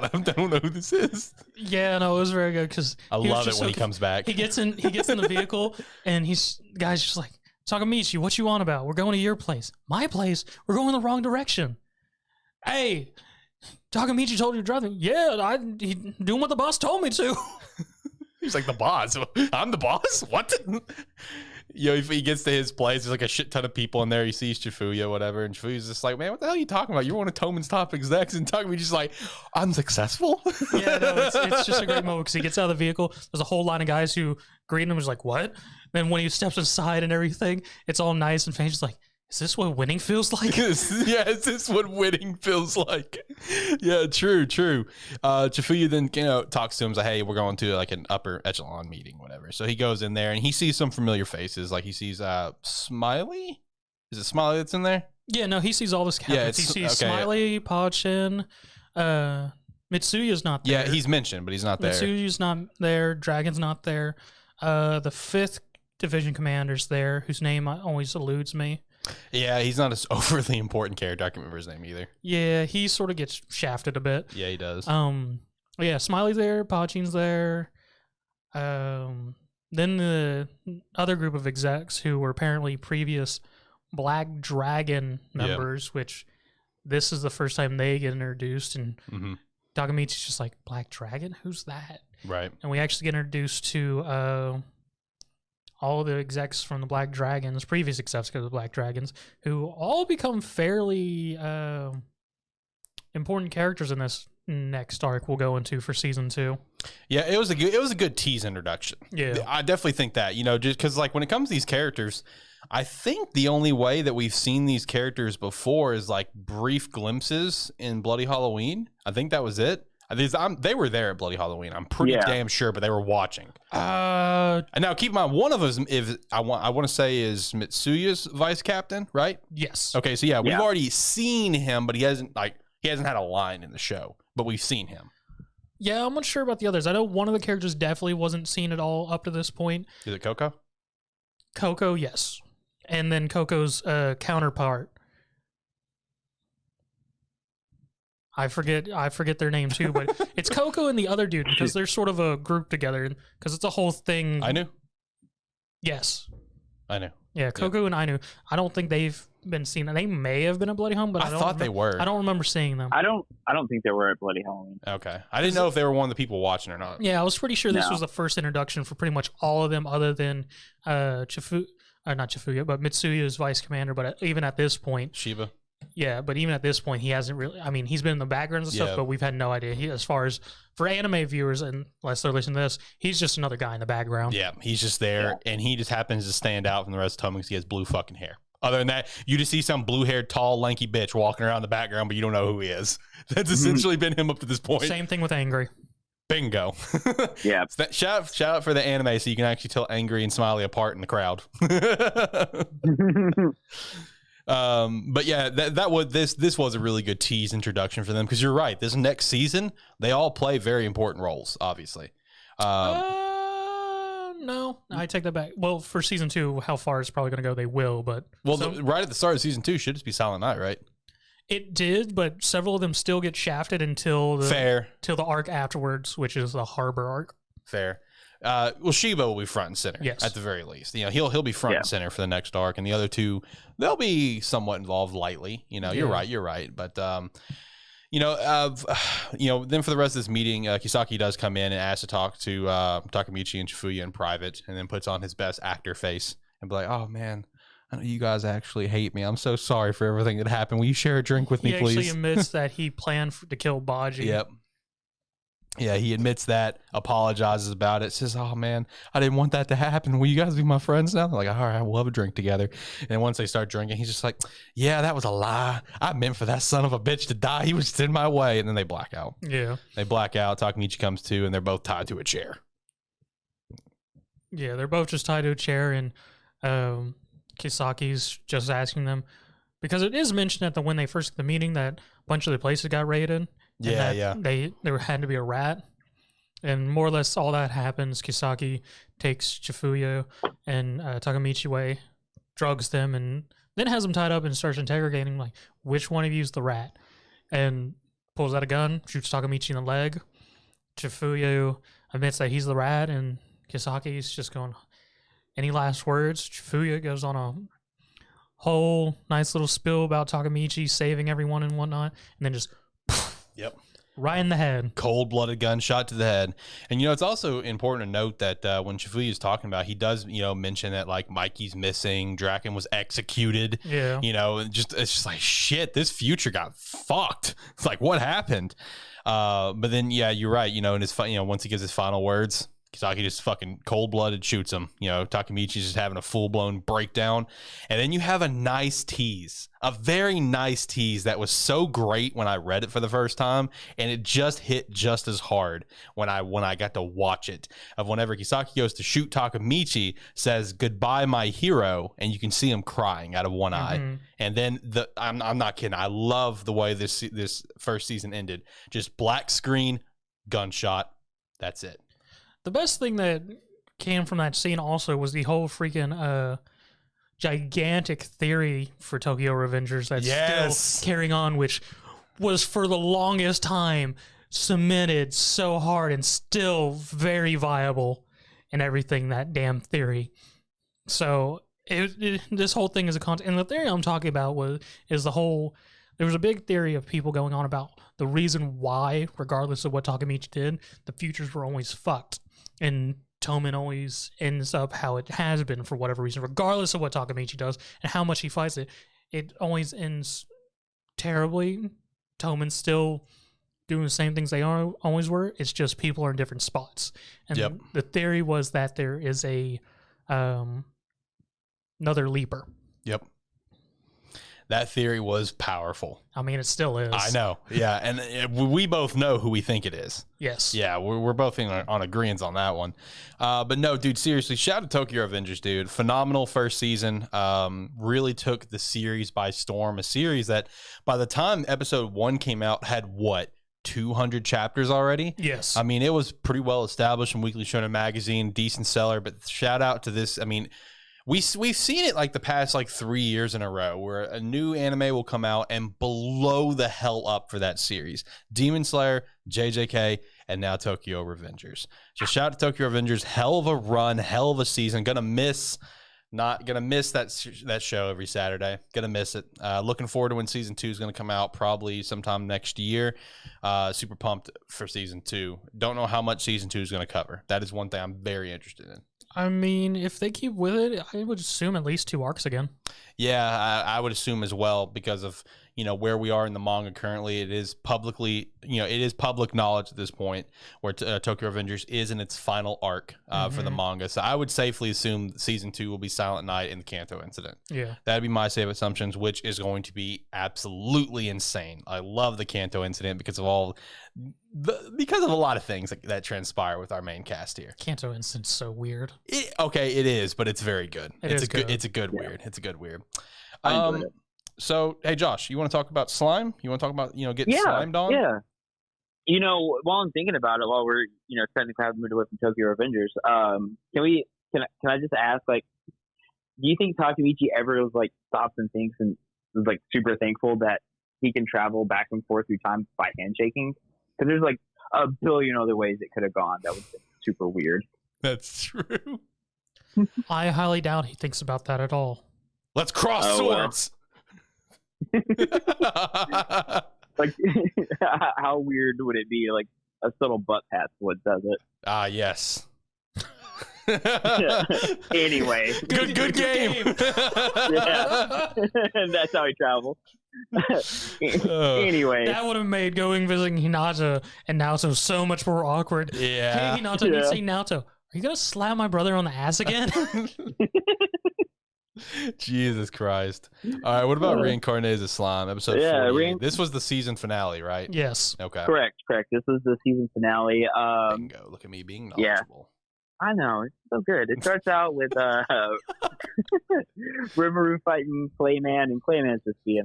I don't know who this is. Yeah, no, it was very good because I love it when he comes back. He gets in the vehicle, and the guy's just like, Takemichi, what you on about? We're going to your place. My place? We're going the wrong direction. Hey, Takemichi told you to drive him. Yeah, he doing what the boss told me to. He's like, the boss? I'm the boss? What? If he gets to his place, there's like a shit ton of people in there. He sees Chifuya, whatever, and Chifuya's just like, man, what the hell are you talking about? You're one of Toman's top execs, and Takemichi's just like, I'm successful? Yeah, no, it's just a great moment because he gets out of the vehicle. There's a whole line of guys who greet him, was like, what? Then when he steps aside and everything, it's all nice and fancy. Just like, is this what winning feels like? Is this what winning feels like? Yeah, true. Chifuya then talks to him, like, hey, we're going to like an upper echelon meeting, whatever. So he goes in there and he sees some familiar faces. Like he sees Smiley. Is it Smiley that's in there? Yeah, no, he sees all this captains. He sees Smiley, Pachin, Mitsuya's not there. Yeah, he's mentioned, but he's not there. Mitsuya's not there. Dragon's not there. The 5th division commander's there, whose name always eludes me. Yeah, he's not an overly important character. I can't remember his name either. Yeah, he sort of gets shafted a bit. Yeah, he does. Yeah, Smiley's there, Pachin's there. Then the other group of execs who were apparently previous Black Dragon members, which this is the first time they get introduced, and Takemichi's just like, Black Dragon? Who's that? Right. And we actually get introduced to all the execs from the Black Dragons, previous execs of the Black Dragons, who all become fairly important characters in this next arc we'll go into for season 2. Yeah, it was a good tease introduction. Yeah, I definitely think that, just because like when it comes to these characters, I think the only way that we've seen these characters before is like brief glimpses in Bloody Halloween. I think that was it. They were there at Bloody Halloween. I'm pretty damn sure, but they were watching. And now keep in mind, one of us, I want to say, is Mitsuya's vice captain, right? Yes. Okay, so we've already seen him, but he hasn't had a line in the show, but we've seen him. Yeah, I'm not sure about the others. I know one of the characters definitely wasn't seen at all up to this point. Is it Coco? Coco, yes, and then Coco's counterpart. I forget their name too, but it's Coco and the other dude because they're sort of a group together because it's a whole thing. Ainu? Yes. Ainu. Yeah, Coco and Ainu. I don't think they've been seen. They may have been at Bloody Halloween, but I thought they were. I don't remember seeing them. I don't think they were at Bloody Halloween. Okay. I didn't know if they were one of the people watching or not. Yeah, I was pretty sure this was the first introduction for pretty much all of them other than not Chifuya, but Mitsuya's vice commander, but even at this point, Shiba. Yeah, but even at this point, he hasn't really. I mean, he's been in the backgrounds and stuff, but we've had no idea. As far as for anime viewers, unless they're listening to this, he's just another guy in the background. Yeah, he's just there, and he just happens to stand out from the rest of Tommy because he has blue fucking hair. Other than that, you just see some blue-haired, tall, lanky bitch walking around the background, but you don't know who he is. That's essentially been him up to this point. Same thing with Angry. Bingo. Yeah. So shout out for the anime, so you can actually tell Angry and Smiley apart in the crowd. But yeah, this was a really good tease introduction for them because you're right. This next season, they all play very important roles. Obviously, no, I take that back. Well, for season 2, how far it's probably going to go, they will. But right at the start of season 2 should just be Silent Night, right? It did, but several of them still get shafted until the arc afterwards, which is the Harbor arc. Fair. Well, Shiba will be front and center, yes, at the very least. You know, he'll be front and center for the next arc, and the other two, they'll be somewhat involved lightly. You know, you're right. But then for the rest of this meeting, Kisaki does come in and asks to talk to Takemichi and Shifuya in private, and then puts on his best actor face and be like, "Oh man, I know you guys actually hate me. I'm so sorry for everything that happened. Will you share a drink with me, please?" He actually admits that he planned to kill Baji. Yep. Yeah, he admits that, apologizes about it, says, "Oh, man, I didn't want that to happen. Will you guys be my friends now?" They're like, "All right, we'll have a drink together." And once they start drinking, he's just like, "Yeah, that was a lie. I meant for that son of a bitch to die. He was just in my way." And then they black out. Yeah. They black out. Takemichi comes to, and they're both tied to a chair. Yeah, they're both just tied to a chair, and Kisaki's just asking them, because it is mentioned when they first get the meeting that a bunch of the places got raided. Yeah. There had to be a rat, and more or less all that happens. Kisaki takes Shifuya and Takemichi away, drugs them, and then has them tied up and starts interrogating, like, which one of you is the rat? And pulls out a gun, shoots Takemichi in the leg. Shifuya admits that he's the rat, and Kisaki's just going, "Any last words?" Shifuya goes on a whole nice little spill about Takemichi saving everyone and whatnot, and then just right in the head. Cold-blooded gunshot to the head. And, it's also important to note that when Shifuya is talking about, he does, mention that, like, Mikey's missing, Draken was executed. Yeah. It's just like, shit, this future got fucked. It's like, what happened? But then, yeah, you're right. In his, once he gives his final words, Kisaki just fucking cold-blooded shoots him. Takemichi's just having a full-blown breakdown. And then you have a nice tease, a very nice tease that was so great when I read it for the first time, and it just hit just as hard when I got to watch it. Of whenever Kisaki goes to shoot Takemichi, says, "Goodbye, my hero," and you can see him crying out of one eye. And then I'm not kidding. I love the way this first season ended. Just black screen, gunshot. That's it. The best thing that came from that scene also was the whole freaking gigantic theory for Tokyo Revengers that's still carrying on, which was for the longest time cemented so hard and still very viable and everything, that damn theory. So this whole thing is a concept. And the theory I'm talking about there was a big theory of people going on about the reason why, regardless of what Takemichi did, the futures were always fucked. And Tomen always ends up how it has been for whatever reason, regardless of what Takemichi does and how much he fights it. It always ends terribly. Tomen's still doing the same things they always were. It's just people are in different spots. And the theory was that there is another leaper. Yep. That theory was powerful. I mean, it still is. I know. Yeah. And we both know who we think it is. Yes. Yeah. We're both on agreement on that one. But no, dude, seriously, shout out to Tokyo Avengers, dude. Phenomenal first season. Really took the series by storm. A series that by the time episode 1 came out had 200 chapters already? Yes. I mean, it was pretty well established in Weekly Shonen Magazine, decent seller, but shout out to this. I mean, we've seen it like the past 3 years in a row where a new anime will come out and blow the hell up for that series. Demon Slayer, JJK, and now Tokyo Revengers. So shout out to Tokyo Revengers. Hell of a run, hell of a season. Gonna miss that show every Saturday. Gonna miss it. Looking forward to when season 2 is gonna come out, probably sometime next year. Super pumped for season 2. Don't know how much season 2 is gonna cover. That is one thing I'm very interested in. I mean, if they keep with it, I would assume at least 2 arcs again. Yeah, I would assume as well because of, where we are in the manga currently. It is publicly, it is public knowledge at this point where Tokyo Revengers is in its final arc for the manga. So I would safely assume season 2 will be Silent Night and the Kanto incident. Yeah. That'd be my safe assumptions, which is going to be absolutely insane. I love the Kanto incident because of a lot of things that transpire with our main cast here. Kanto incident's so weird. It is, but it's very good. It's a good weird. It's a good weird. So, hey, Josh, you want to talk about slime? You want to talk about, getting slimed on? Yeah. While I'm thinking about it, while we're, technically having moved away from Tokyo Revengers, can I just ask, do you think Takemichi ever stops and thinks and was super thankful that he can travel back and forth through time by handshaking? Because there's a billion other ways it could have gone that was super weird. That's true. I highly doubt he thinks about that at all. Let's cross swords. Like, how weird would it be? Like a subtle butt pat what does it? Yes. Anyway, good game. Yeah. That's how he travels. Anyway, that would have made going visiting Hinata and Naoto so much more awkward. Yeah. Hey Hinata, you say Naoto, are you gonna slap my brother on the ass again? Jesus Christ. All right, what about Reincarnated as Slime, episode 48? This was the season finale, right? Yes. Okay. Correct. This was the season finale. Bingo. Look at me being knowledgeable. I know. It's so good. It starts out with Rimuru fighting Clayman, and Clayman's just being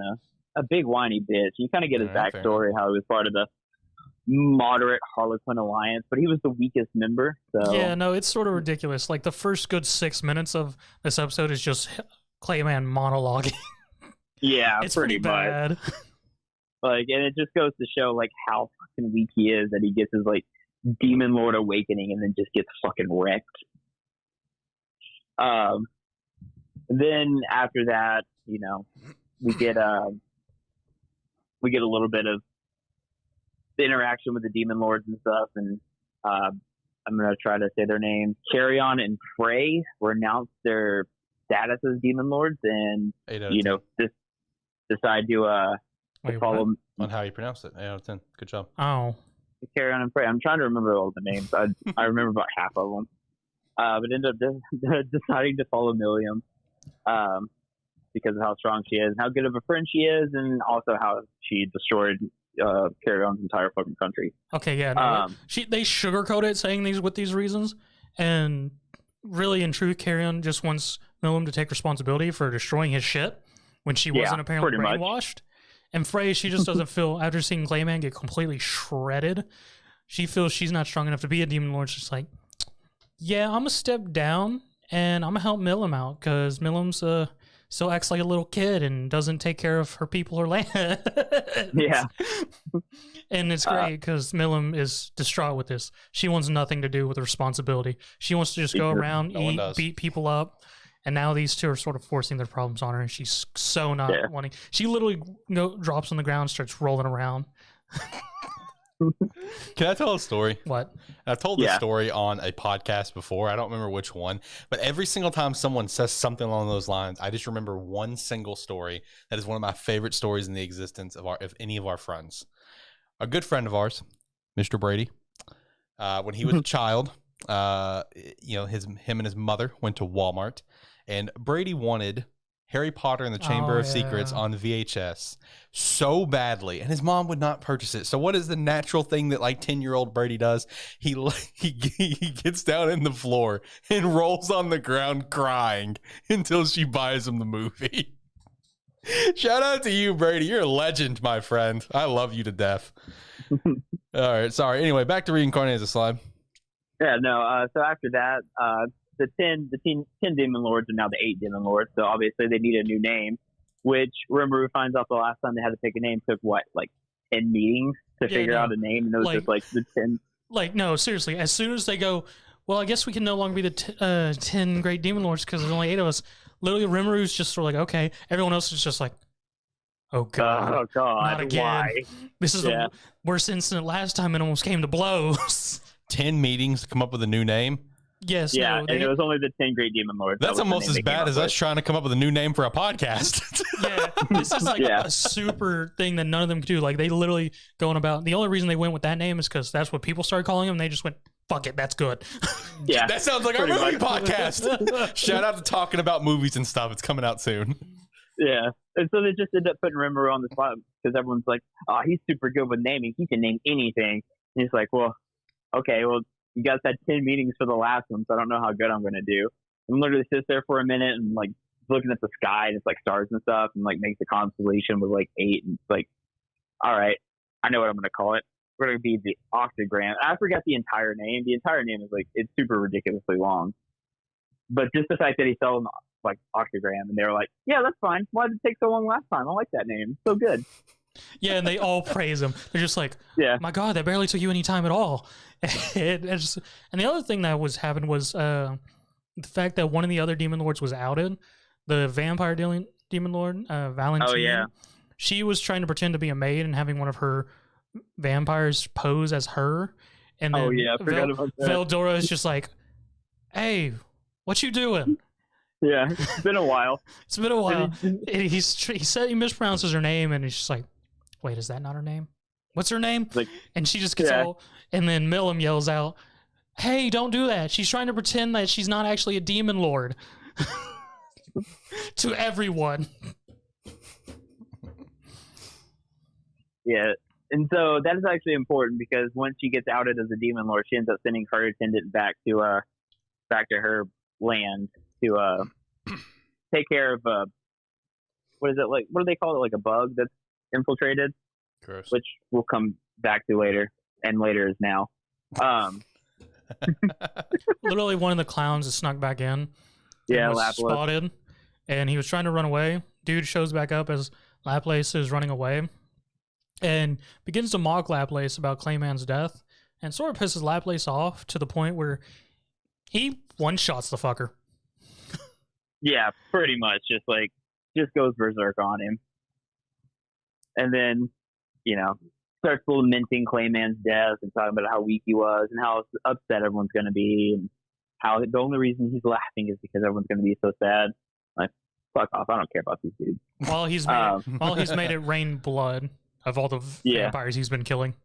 a big whiny bitch. You kind of get his backstory, how he was part of the moderate Harlequin Alliance, but he was the weakest member. So yeah, no, it's sort of ridiculous. Like the first good 6 minutes of this episode is just Clayman monologuing. Yeah, it's pretty bad. Like, and it just goes to show like how fucking weak he is, that he gets his like Demon Lord awakening and then just gets fucking wrecked. Then after that, you know, we get a little bit of the interaction with the Demon Lords and stuff, and I'm gonna try to say their names. Carrion and Frey were announced their status as Demon Lords, and you know, decide to follow on how you pronounce it. 8 out of 10. Good job. Oh, Carrion and Frey. I'm trying to remember all the names. I remember about half of them, but ended up deciding to follow Milliam because of how strong she is, and how good of a friend she is, and also how she destroyed Carrion's entire fucking country. Okay, yeah. No, they sugarcoat it saying these reasons, and really in truth, Carrion just wants Milliam to take responsibility for destroying his shit when she wasn't apparently brainwashed. And Frey, she just doesn't feel, after seeing Clayman get completely shredded, she feels she's not strong enough to be a Demon Lord. She's like, yeah, I'm gonna step down and I'm gonna help Milliam out, because Milliam's still acts like a little kid and doesn't take care of her people or land. Yeah. And it's great because Milliam is distraught with this. She wants nothing to do with the responsibility. She wants to just go around, eat, beat people up. And now these two are sort of forcing their problems on her, and she's so not wanting. She literally drops on the ground, starts rolling around. Can I tell a story? What? I've told this story on a podcast before. I don't remember which one, but every single time someone says something along those lines, I just remember one single story that is one of my favorite stories in the existence of any of our friends. A good friend of ours, Mr. Brady, when he was a child, you know, him and his mother went to Walmart, and Brady wanted Harry Potter and the Chamber of Secrets on VHS so badly, and his mom would not purchase it. So what is the natural thing that like 10-year-old Brady does? He gets down in the floor and rolls on the ground crying until she buys him the movie. Shout out to you, Brady. You're a legend, my friend. I love you to death. All right, sorry. Anyway, back to Reincarnated as Slime. Yeah, no. So after that, the 10 Demon Lords are now the 8 Demon Lords. So obviously they need a new name, which Rimuru finds out the last time they had to pick a name took what, like 10 meetings to figure out a name, and it was just like the 10. Like, no, seriously. As soon as they go, well, I guess we can no longer be the 10 Great Demon Lords because there's only 8 of us. Literally, Rimuru's just sort of like, okay. Everyone else is just like, oh god, not again. Why? This is the worst incident last time. It almost came to blows. 10 meetings to come up with a new name. Yes. Yeah, no, and it was only the 10 Great Demon Lords. That's almost as bad as us trying to come up with a new name for a podcast. Yeah, this is like a super thing that none of them could do. Like, they literally going about, the only reason they went with that name is because that's what people started calling them. They just went, fuck it, that's good. Yeah, that sounds like our movie podcast. Shout out to talking about movies and stuff. It's coming out soon. Yeah, and so they just end up putting Rimuru on the spot because everyone's like, oh, he's super good with naming. He can name anything. And he's like, well, okay, well, you guys had 10 meetings for the last one, so I don't know how good I'm going to do. And literally sits there for a minute and like looking at the sky, and it's like stars and stuff, and like makes a constellation with like 8, and it's like, all right, I know what I'm going to call it. We're going to be the Octagram. I forgot the entire name. The entire name is like, it's super ridiculously long. But just the fact that he spelled like Octagram, and they were like, yeah, that's fine. Why did it take so long last time? I like that name. It's so good. Yeah, and they all praise him. They're just like, my God, that barely took you any time at all. And the other thing that happened was the fact that one of the other demon lords was outed. The vampire demon lord, Valentine. Oh, yeah. She was trying to pretend to be a maid and having one of her vampires pose as her. And then I forgot about that. Veldora is just like, hey, what you doing? Yeah, it's been a while. It's been a while. He said he mispronounces her name, and he's just like, wait, is that not her name? What's her name? Like, and she just gets all, and then Milim yells out, hey, don't do that. She's trying to pretend that she's not actually a demon lord. To everyone. Yeah, and so that is actually important because once she gets outed as a demon lord, she ends up sending her attendant back to her land to take care of what is it, like, what do they call it, like a bug that's infiltrated? Gross. Which we'll come back to later, and later is now. Literally one of the clowns is snuck back in. Yeah, was Laplace. spotted, and he was trying to run away. Dude shows back up as Laplace is running away and begins to mock Laplace about Clayman's death, and sort of pisses Laplace off to the point where he one-shots the fucker. Yeah, pretty much. Just goes berserk on him. And then, starts lamenting Clayman's death and talking about how weak he was and how upset everyone's going to be and how the only reason he's laughing is because everyone's going to be so sad. Like, fuck off. I don't care about these dudes. While he's made it rain blood of all the vampires he's been killing.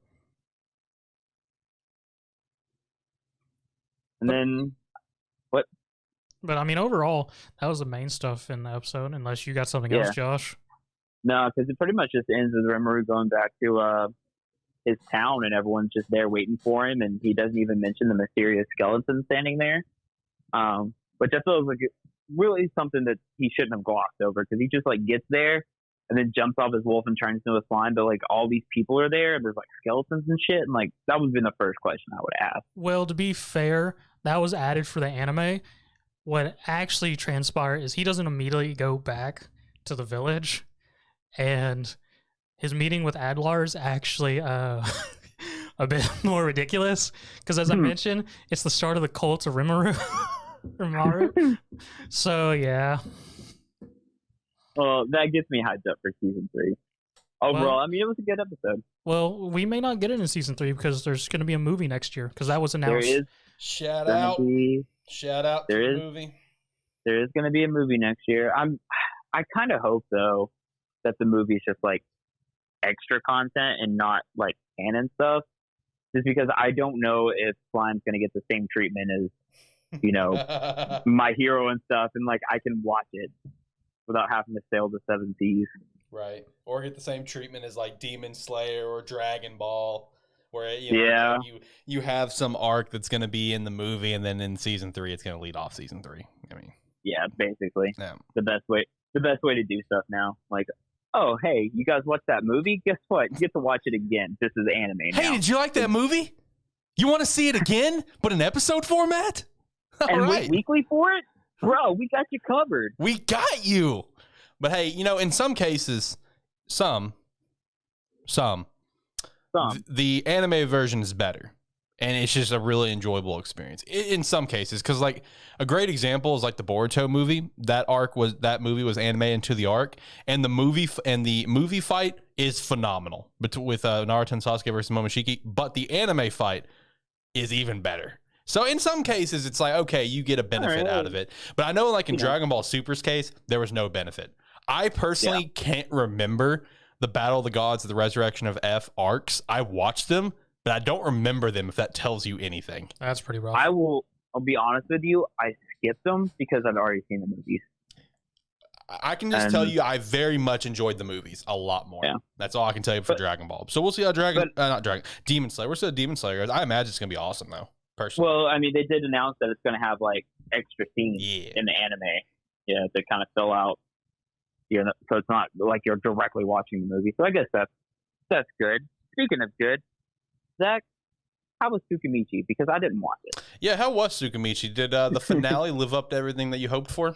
And then, what? But, I mean, overall, that was the main stuff in the episode, unless you got something else, Josh. No, because it pretty much just ends with Rimuru going back to his town, and everyone's just there waiting for him, and he doesn't even mention the mysterious skeleton standing there, which I feel is like really something that he shouldn't have glossed over, because he just gets there and then jumps off his wolf and turns into a slime, but all these people are there, and there's skeletons and shit, and that would have been the first question I would ask. Well, to be fair, that was added for the anime. What actually transpired is he doesn't immediately go back to the village, and his meeting with Adlar is actually a bit more ridiculous, because as I mentioned, it's the start of the cult of Rimuru. So, yeah. Well, that gets me hyped up for season 3. Overall, it was a good episode. Well, we may not get it in season 3 because there's going to be a movie next year, because that was announced. There is. Shout out to the movie. There is going to be a movie next year. I kind of hope, though, that the movie is just extra content and not canon stuff, just because I don't know if Slime's going to get the same treatment as My Hero and stuff, and I can watch it without having to sail the 7 seas, right? Or get the same treatment as Demon Slayer or Dragon Ball, where you have some arc that's going to be in the movie, and then in season 3 it's going to lead off season 3. I mean, yeah, basically, the best way to do stuff now. Oh, hey, you guys watch that movie? Guess what? You get to watch it again. This is anime now. Hey, did you like that movie? You want to see it again, but in episode format? Wait weekly for it? Bro, we got you covered. We got you. But hey, in some cases, the anime version is better. And it's just a really enjoyable experience in some cases. Because a great example is the Boruto movie. That movie was anime into the arc, and the movie fight is phenomenal. But with Naruto and Sasuke versus Momoshiki, but the anime fight is even better. So in some cases, it's okay, you get a benefit out of it. But I know in Dragon Ball Super's case, there was no benefit. I personally can't remember the Battle of the Gods, the Resurrection of F arcs. I watched them, but I don't remember them, if that tells you anything. That's pretty rough. I'll be honest with you, I skipped them because I've already seen the movies. I can just tell you I very much enjoyed the movies a lot more. Yeah. That's all I can tell you for Dragon Ball. So we'll see how Demon Slayer. We're still Demon Slayer. I imagine it's going to be awesome, though, personally. Well, I mean, they did announce that it's going to have, extra scenes in the anime. To kind of fill out. So it's not you're directly watching the movie. So I guess that's good. Speaking of good, Zach, how was Tsukimichi? Because I didn't watch it. Yeah, how was Tsukimichi? Did the finale live up to everything that you hoped for?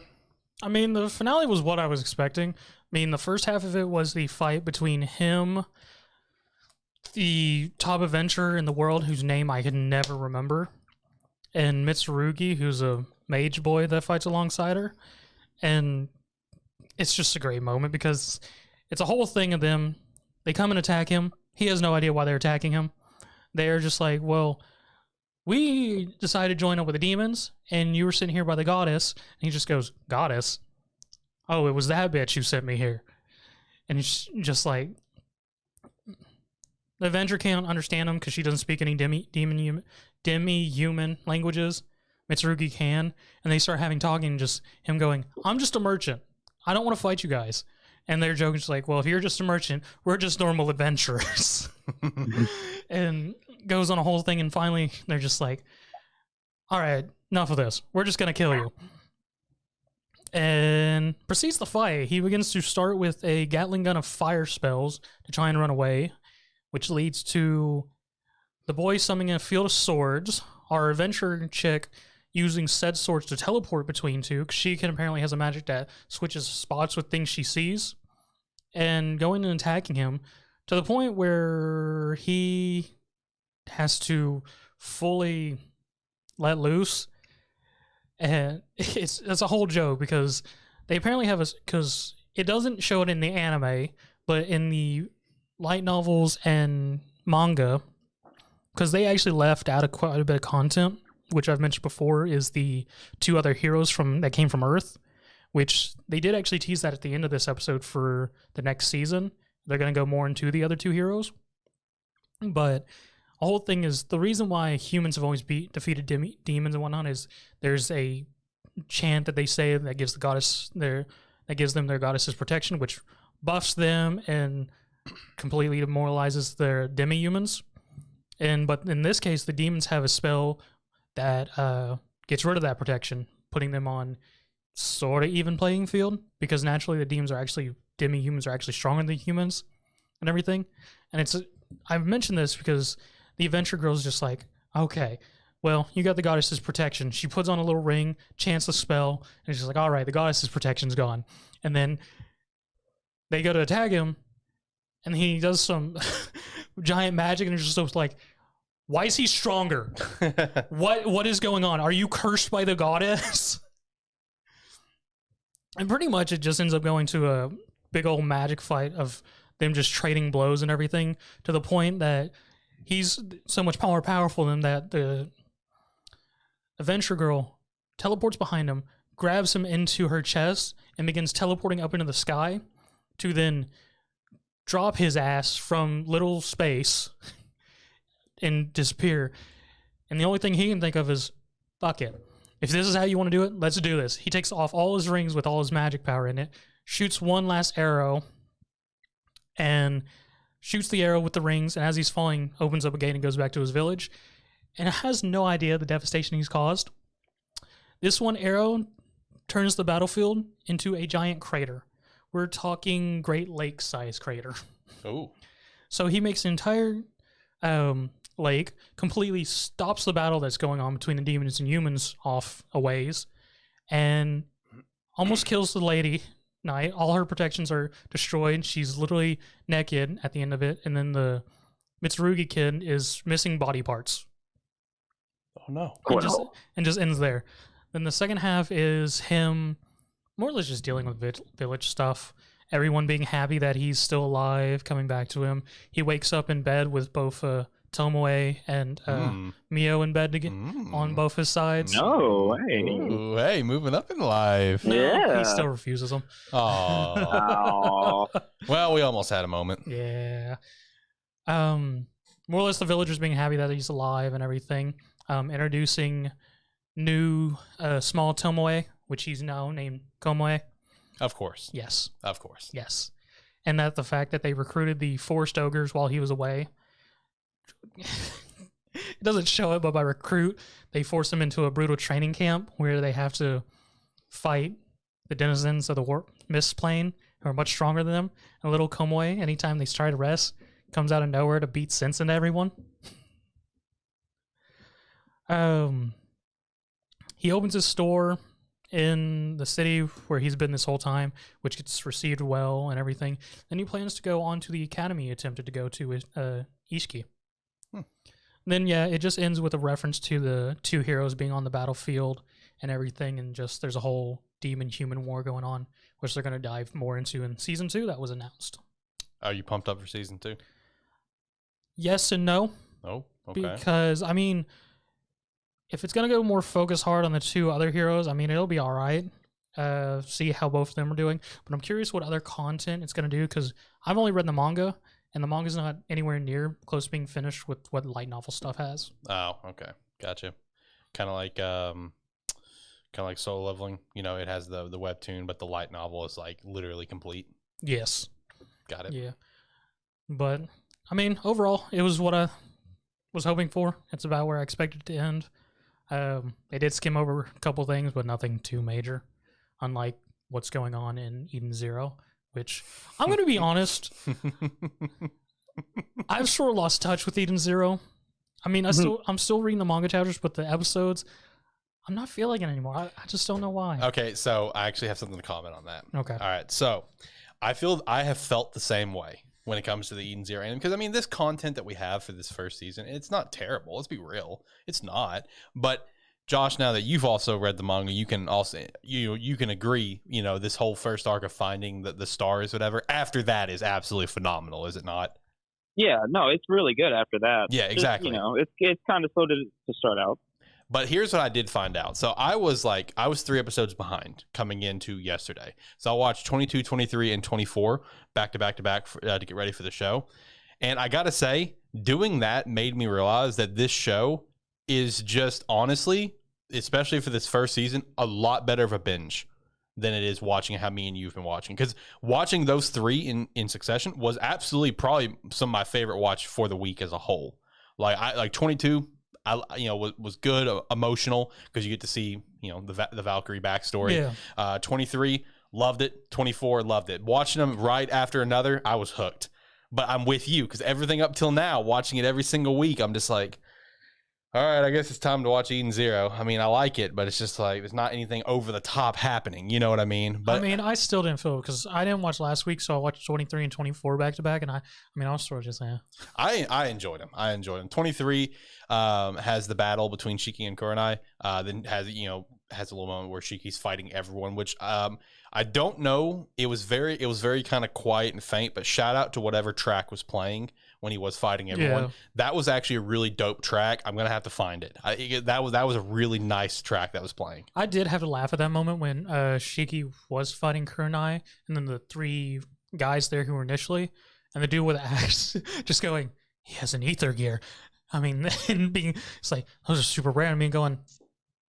I mean, the finale was what I was expecting. I mean, the first half of it was the fight between him, the top adventurer in the world whose name I can never remember, and Mitsurugi, who's a mage boy that fights alongside her. And it's just a great moment because it's a whole thing of them. They come and attack him. He has no idea why they're attacking him. They're just like, well, we decided to join up with the demons, and you were sitting here by the goddess. And he just goes, goddess? Oh, it was that bitch who sent me here. And he's just like, the Avenger can't understand him because she doesn't speak any demi-human languages. Mitsurugi can. And they start having talking, just him going, I'm just a merchant. I don't want to fight you guys. And they're joking, just like, well, if you're just a merchant, we're just normal adventurers. And goes on a whole thing, and finally they're just like, all right, enough of this. We're just going to kill you. And proceeds the fight. He begins to start with a Gatling gun of fire spells to try and run away, which leads to the boy summoning a field of swords, our adventurer chick using said swords to teleport between two, because she apparently has a magic that switches spots with things she sees, and going and attacking him to the point where he has to fully let loose. And it's a whole joke because they apparently have because it doesn't show it in the anime, but in the light novels and manga, because they actually left out of quite a bit of content, which I've mentioned before, is the two other heroes that came from Earth, which they did actually tease that at the end of this episode for the next season. They're going to go more into the other two heroes. But the whole thing is, the reason why humans have always defeated demons and whatnot is there's a chant that they say that gives them their goddess's protection, which buffs them and completely demoralizes their demi-humans. But in this case, the demons have a spell that gets rid of that protection, putting them on sort of even playing field, because naturally the demi-humans are actually stronger than humans and everything. And I've mentioned this because the adventure girl's just like, okay, well, you got the goddess's protection. She puts on a little ring, chants the spell, and she's like, all right, the goddess's protection's gone. And then they go to attack him, and he does some giant magic, and it's just like, why is he stronger? What is going on? Are you cursed by the goddess? And pretty much it just ends up going to a big old magic fight of them just trading blows and everything, to the point that he's so much more powerful than that the adventure girl teleports behind him, grabs him into her chest, and begins teleporting up into the sky to then drop his ass from little space and disappear. And the only thing he can think of is, fuck it. If this is how you want to do it, let's do this. He takes off all his rings with all his magic power in it, shoots one last arrow, and shoots the arrow with the rings, and as he's falling, opens up a gate and goes back to his village, and has no idea the devastation he's caused. This one arrow turns the battlefield into a giant crater. We're talking Great Lake-sized crater. Oh. So he makes an entire lake, completely stops the battle that's going on between the demons and humans off a ways, and almost kills the lady Knight. All her protections are destroyed. She's literally naked at the end of it, and then the Mitsurugi kid is missing body parts. Oh no. And just ends there. Then the second half is him more or less just dealing with village stuff. Everyone being happy that he's still alive, coming back to him. He wakes up in bed with both Tomoe and Mio in bed on both his sides. No, hey. Ooh, hey, moving up in life. No, Yeah. he still refuses them. Oh. Well, we almost had a moment. Yeah. More or less the villagers being happy that he's alive and everything. Introducing new small Tomoe, which he's now named Komoe. Of course. Yes. Of course. Yes. And that the fact that they recruited the forest ogres while he was away. It doesn't show it, but by recruit, they force him into a brutal training camp where they have to fight the denizens of the mist plane, who are much stronger than them. And little Komoe, anytime they try to rest, comes out of nowhere to beat sense into everyone. He opens his store in the city where he's been this whole time, which gets received well and everything. Then he plans to go on to the academy he attempted to go to Ishiki. Then, yeah, it just ends with a reference to the two heroes being on the battlefield and everything, and just there's a whole demon-human war going on, which they're going to dive more into in Season 2 that was announced. Are you pumped up for Season 2? Yes and no. Oh, okay. Because, I mean, if it's going to go more focus hard on the two other heroes, I mean, it'll be all right. See how both of them are doing. But I'm curious what other content it's going to do, because I've only read the manga, and the manga's not anywhere near close to being finished with what light novel stuff has. Oh, okay. Gotcha. Kind of like Solo Leveling. You know, it has the webtoon, but the light novel is like literally complete. Yes. Got it. Yeah. But, I mean, overall, it was what I was hoping for. It's about where I expected it to end. They did skim over a couple things, but nothing too major, unlike what's going on in Eden Zero, which I'm going to be honest, I've sort of lost touch with Eden Zero. I mean, I'm still reading the manga chapters, but the episodes, I'm not feeling it anymore. I just don't know why. Okay, so I actually have something to comment on that. Okay. All right, so I have felt the same way when it comes to the Eden Zero anime, because I mean, this content that we have for this first season, it's not terrible. Let's be real, it's not. But Josh, now that you've also read the manga, you can also you can agree. You know, this whole first arc of finding the stars, whatever. After that is absolutely phenomenal, is it not? Yeah, no, it's really good after that. Yeah, exactly. It's kind of slow to start out. But here's what I did find out. So I was 3 episodes behind coming into yesterday. So I watched 22, 23, and 24 back to back to get ready for the show. And I got to say, doing that made me realize that this show is just honestly, especially for this first season, a lot better of a binge than it is watching how me and you've been watching. Because watching those 3 in succession was absolutely probably some of my favorite watch for the week as a whole. Like 22... was good, emotional, because you get to see, the Valkyrie backstory. Yeah. 23, loved it. 24, loved it. Watching them right after another, I was hooked. But I'm with you, because everything up till now, watching it every single week, I'm just like, all right, I guess it's time to watch Eden Zero. I mean, I like it, but it's just like there's not anything over the top happening. You know what I mean? But I mean, I still didn't feel, because I didn't watch last week, so I watched 23 and 24 back to back, and I was sort of just I enjoyed them. 23 has the battle between Shiki and Kurenai. Then has a little moment where Shiki's fighting everyone, which I don't know. It was very kind of quiet and faint, but shout out to whatever track was playing when he was fighting everyone. Yeah. That was actually a really dope track. I'm gonna have to find it. That was a really nice track that was playing. I did have to laugh at that moment when Shiki was fighting Kurenai, and then the 3 guys there who were initially, and the dude with the axe just going, he has an ether gear. I mean, and it's like, those are super rare. I mean, going,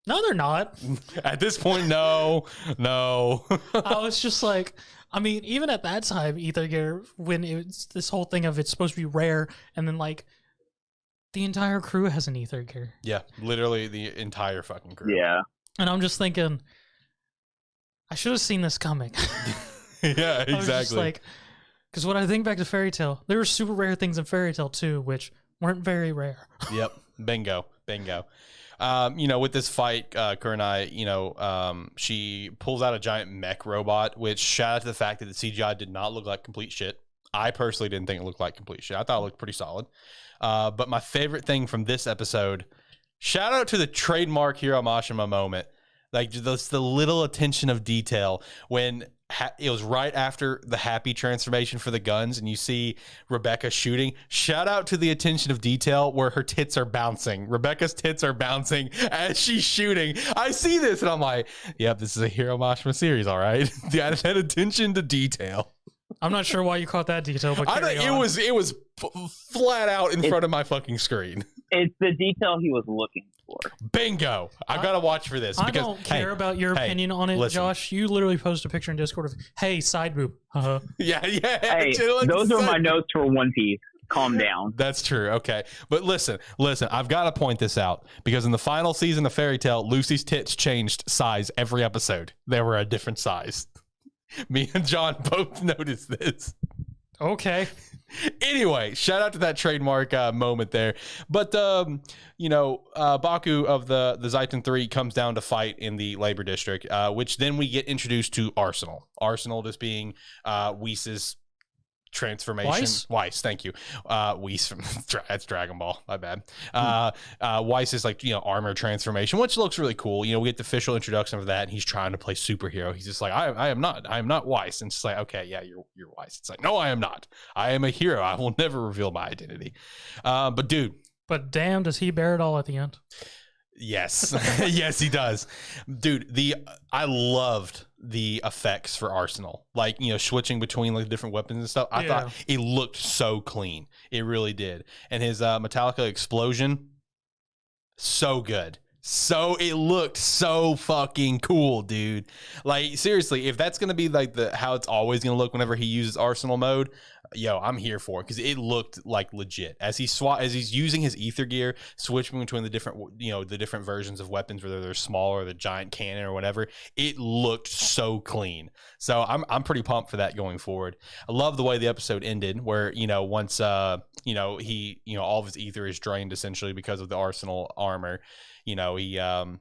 no, they're not. At this point, no. I was just like, I mean, even at that time, ether gear, when it's this whole thing of it's supposed to be rare, and then like the entire crew has an ether gear. Yeah, literally the entire fucking crew. Yeah. And I'm just thinking, I should have seen this coming. Yeah, exactly. Like, because when I think back to Fairy Tail, there were super rare things in Fairy Tail too, which weren't very rare. Yep. Bingo. With this fight, Kurenai, she pulls out a giant mech robot, which shout out to the fact that the CGI did not look like complete shit. I personally didn't think it looked like complete shit. I thought it looked pretty solid. But my favorite thing from this episode, shout out to the trademark Hiro Mashima moment. Like, the little attention of detail when it was right after the happy transformation for the guns, and you see Rebecca shooting. Shout out to the attention of detail where her tits are bouncing. Rebecca's tits are bouncing as she's shooting. I see this, and I'm like, yep, this is a Hiro Mashima series, all right. That attention to detail. I'm not sure why you caught that detail, but it was flat out in front of my fucking screen. It's the detail he was looking for. Bingo! I've got to watch for this. I don't care about your opinion on it, listen. Josh. You literally post a picture in Discord of, hey, side boob. Yeah. Hey, those are my notes for One Piece. Calm down. That's true. Okay. But listen, I've got to point this out, because in the final season of Fairy Tail, Lucy's tits changed size every episode. They were a different size. Me and John both noticed this. Okay. Anyway, shout out to that trademark moment there. But Baku of the Zaiten 3 comes down to fight in the labor district, which then we get introduced to Arsenal. Arsenal just being Whis' transformation. Weiss, thank you. Whis from that's Dragon Ball. My bad. Weiss is like armor transformation, which looks really cool. We get the official introduction of that, and he's trying to play superhero. He's just like, I am not Weiss, and it's like, okay, yeah, you're Weiss. It's like, no, I am not. I am a hero. I will never reveal my identity. But dude, damn, does he bear it all at the end? Yes. Yes, he does. Dude, I loved the effects for Arsenal. Like, switching between like different weapons and stuff. I thought it looked so clean. It really did. And his Metallica explosion, so good. So it looked so fucking cool, dude. Like, seriously, if that's gonna be like how it's always gonna look whenever he uses Arsenal mode, I'm here for it, because it looked like legit as he's using his ether gear, switching between the different versions of weapons, whether they're small or the giant cannon or whatever. It looked so clean. So I'm pretty pumped for that going forward. I love the way the episode ended, where once he all of his ether is drained essentially because of the Arsenal armor. He is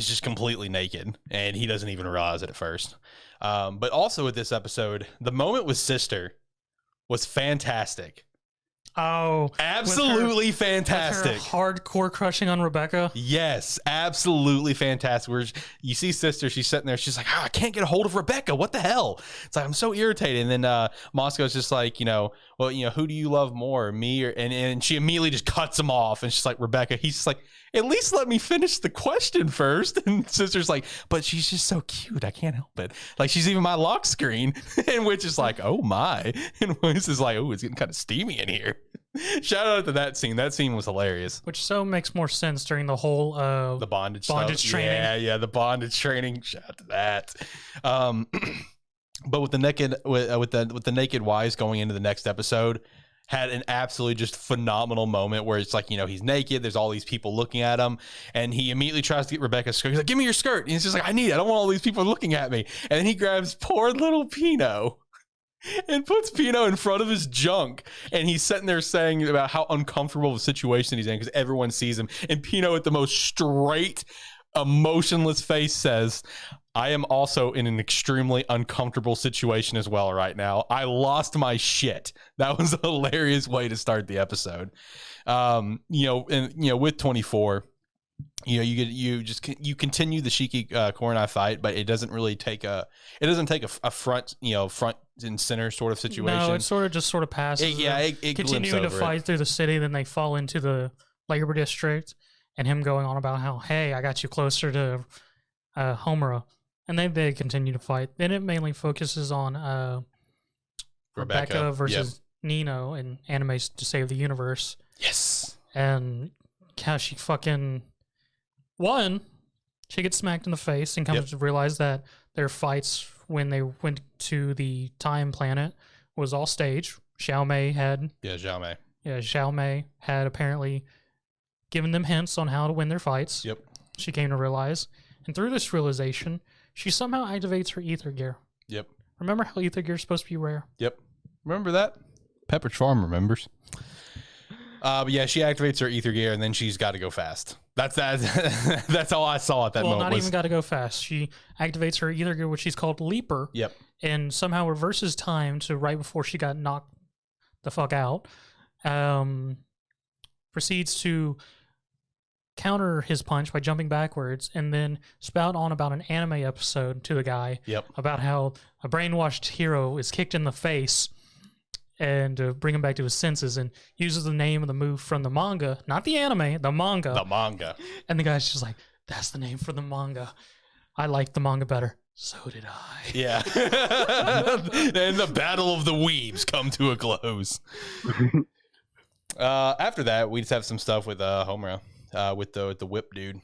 just completely naked, and he doesn't even realize it at first. But also with this episode, the moment with Sister was fantastic. Oh, absolutely fantastic. With her hardcore crushing on Rebecca. Yes, absolutely fantastic. Where you see Sister, she's sitting there, she's like, I can't get a hold of Rebecca. What the hell? It's like, I'm so irritated. And then Moscow's just like, who do you love more, me or and she immediately just cuts him off, and she's like, Rebecca. He's just like, at least let me finish the question first. And Sister's like, but she's just so cute, I can't help it. Like, she's even my lock screen. And Witch is like, oh my. And Witch is like, oh, it's getting kind of steamy in here. Shout out to that scene. That scene was hilarious. Which so makes more sense during the whole the bondage training. Yeah, the bondage training. Shout out to that. But with the naked with the naked Wise going into the next episode, had an absolutely just phenomenal moment where it's like, he's naked, there's all these people looking at him, and he immediately tries to get Rebecca's skirt. He's like, give me your skirt. And he's just like, I need it. I don't want all these people looking at me. And then he grabs poor little Pino and puts Pino in front of his junk, and he's sitting there saying about how uncomfortable of a situation he's in because everyone sees him, and Pino with the most straight, emotionless face says, I am also in an extremely uncomfortable situation as well right now. I lost my shit. That was a hilarious way to start the episode. With 24, you continue the Shiki Koronai fight, but it doesn't take a front and center sort of situation. No, it sort of passes. It continuing to fight through the city, then they fall into the labor district, and him going on about how, hey, I got you closer to Homura. And they continue to fight. Then it mainly focuses on Rebecca versus Nino in Animes to Save the Universe. Yes. And how she she gets smacked in the face and comes to realize that their fights when they went to the time planet was all staged. Xiaomei had apparently given them hints on how to win their fights. Yep. She came to realize. And through this realization, she somehow activates her ether gear. Yep. Remember how ether gear is supposed to be rare? Yep. Remember that? Pepperidge Farm remembers. But yeah, she activates her ether gear, and then she's got to go fast. That's all I saw at that moment. Well, not even got to go fast. She activates her ether gear, which she's called Leaper. Yep. And somehow reverses time to right before she got knocked the fuck out. Proceeds to counter his punch by jumping backwards, and then spout on about an anime episode to the guy about how a brainwashed hero is kicked in the face and bring him back to his senses, and uses the name of the move from the manga, not the anime, the manga. And the guy's just like, that's the name for the manga. I like the manga better. So did I. Yeah. And the battle of the weebs come to a close. After that, we just have some stuff with Homura. With the whip dude,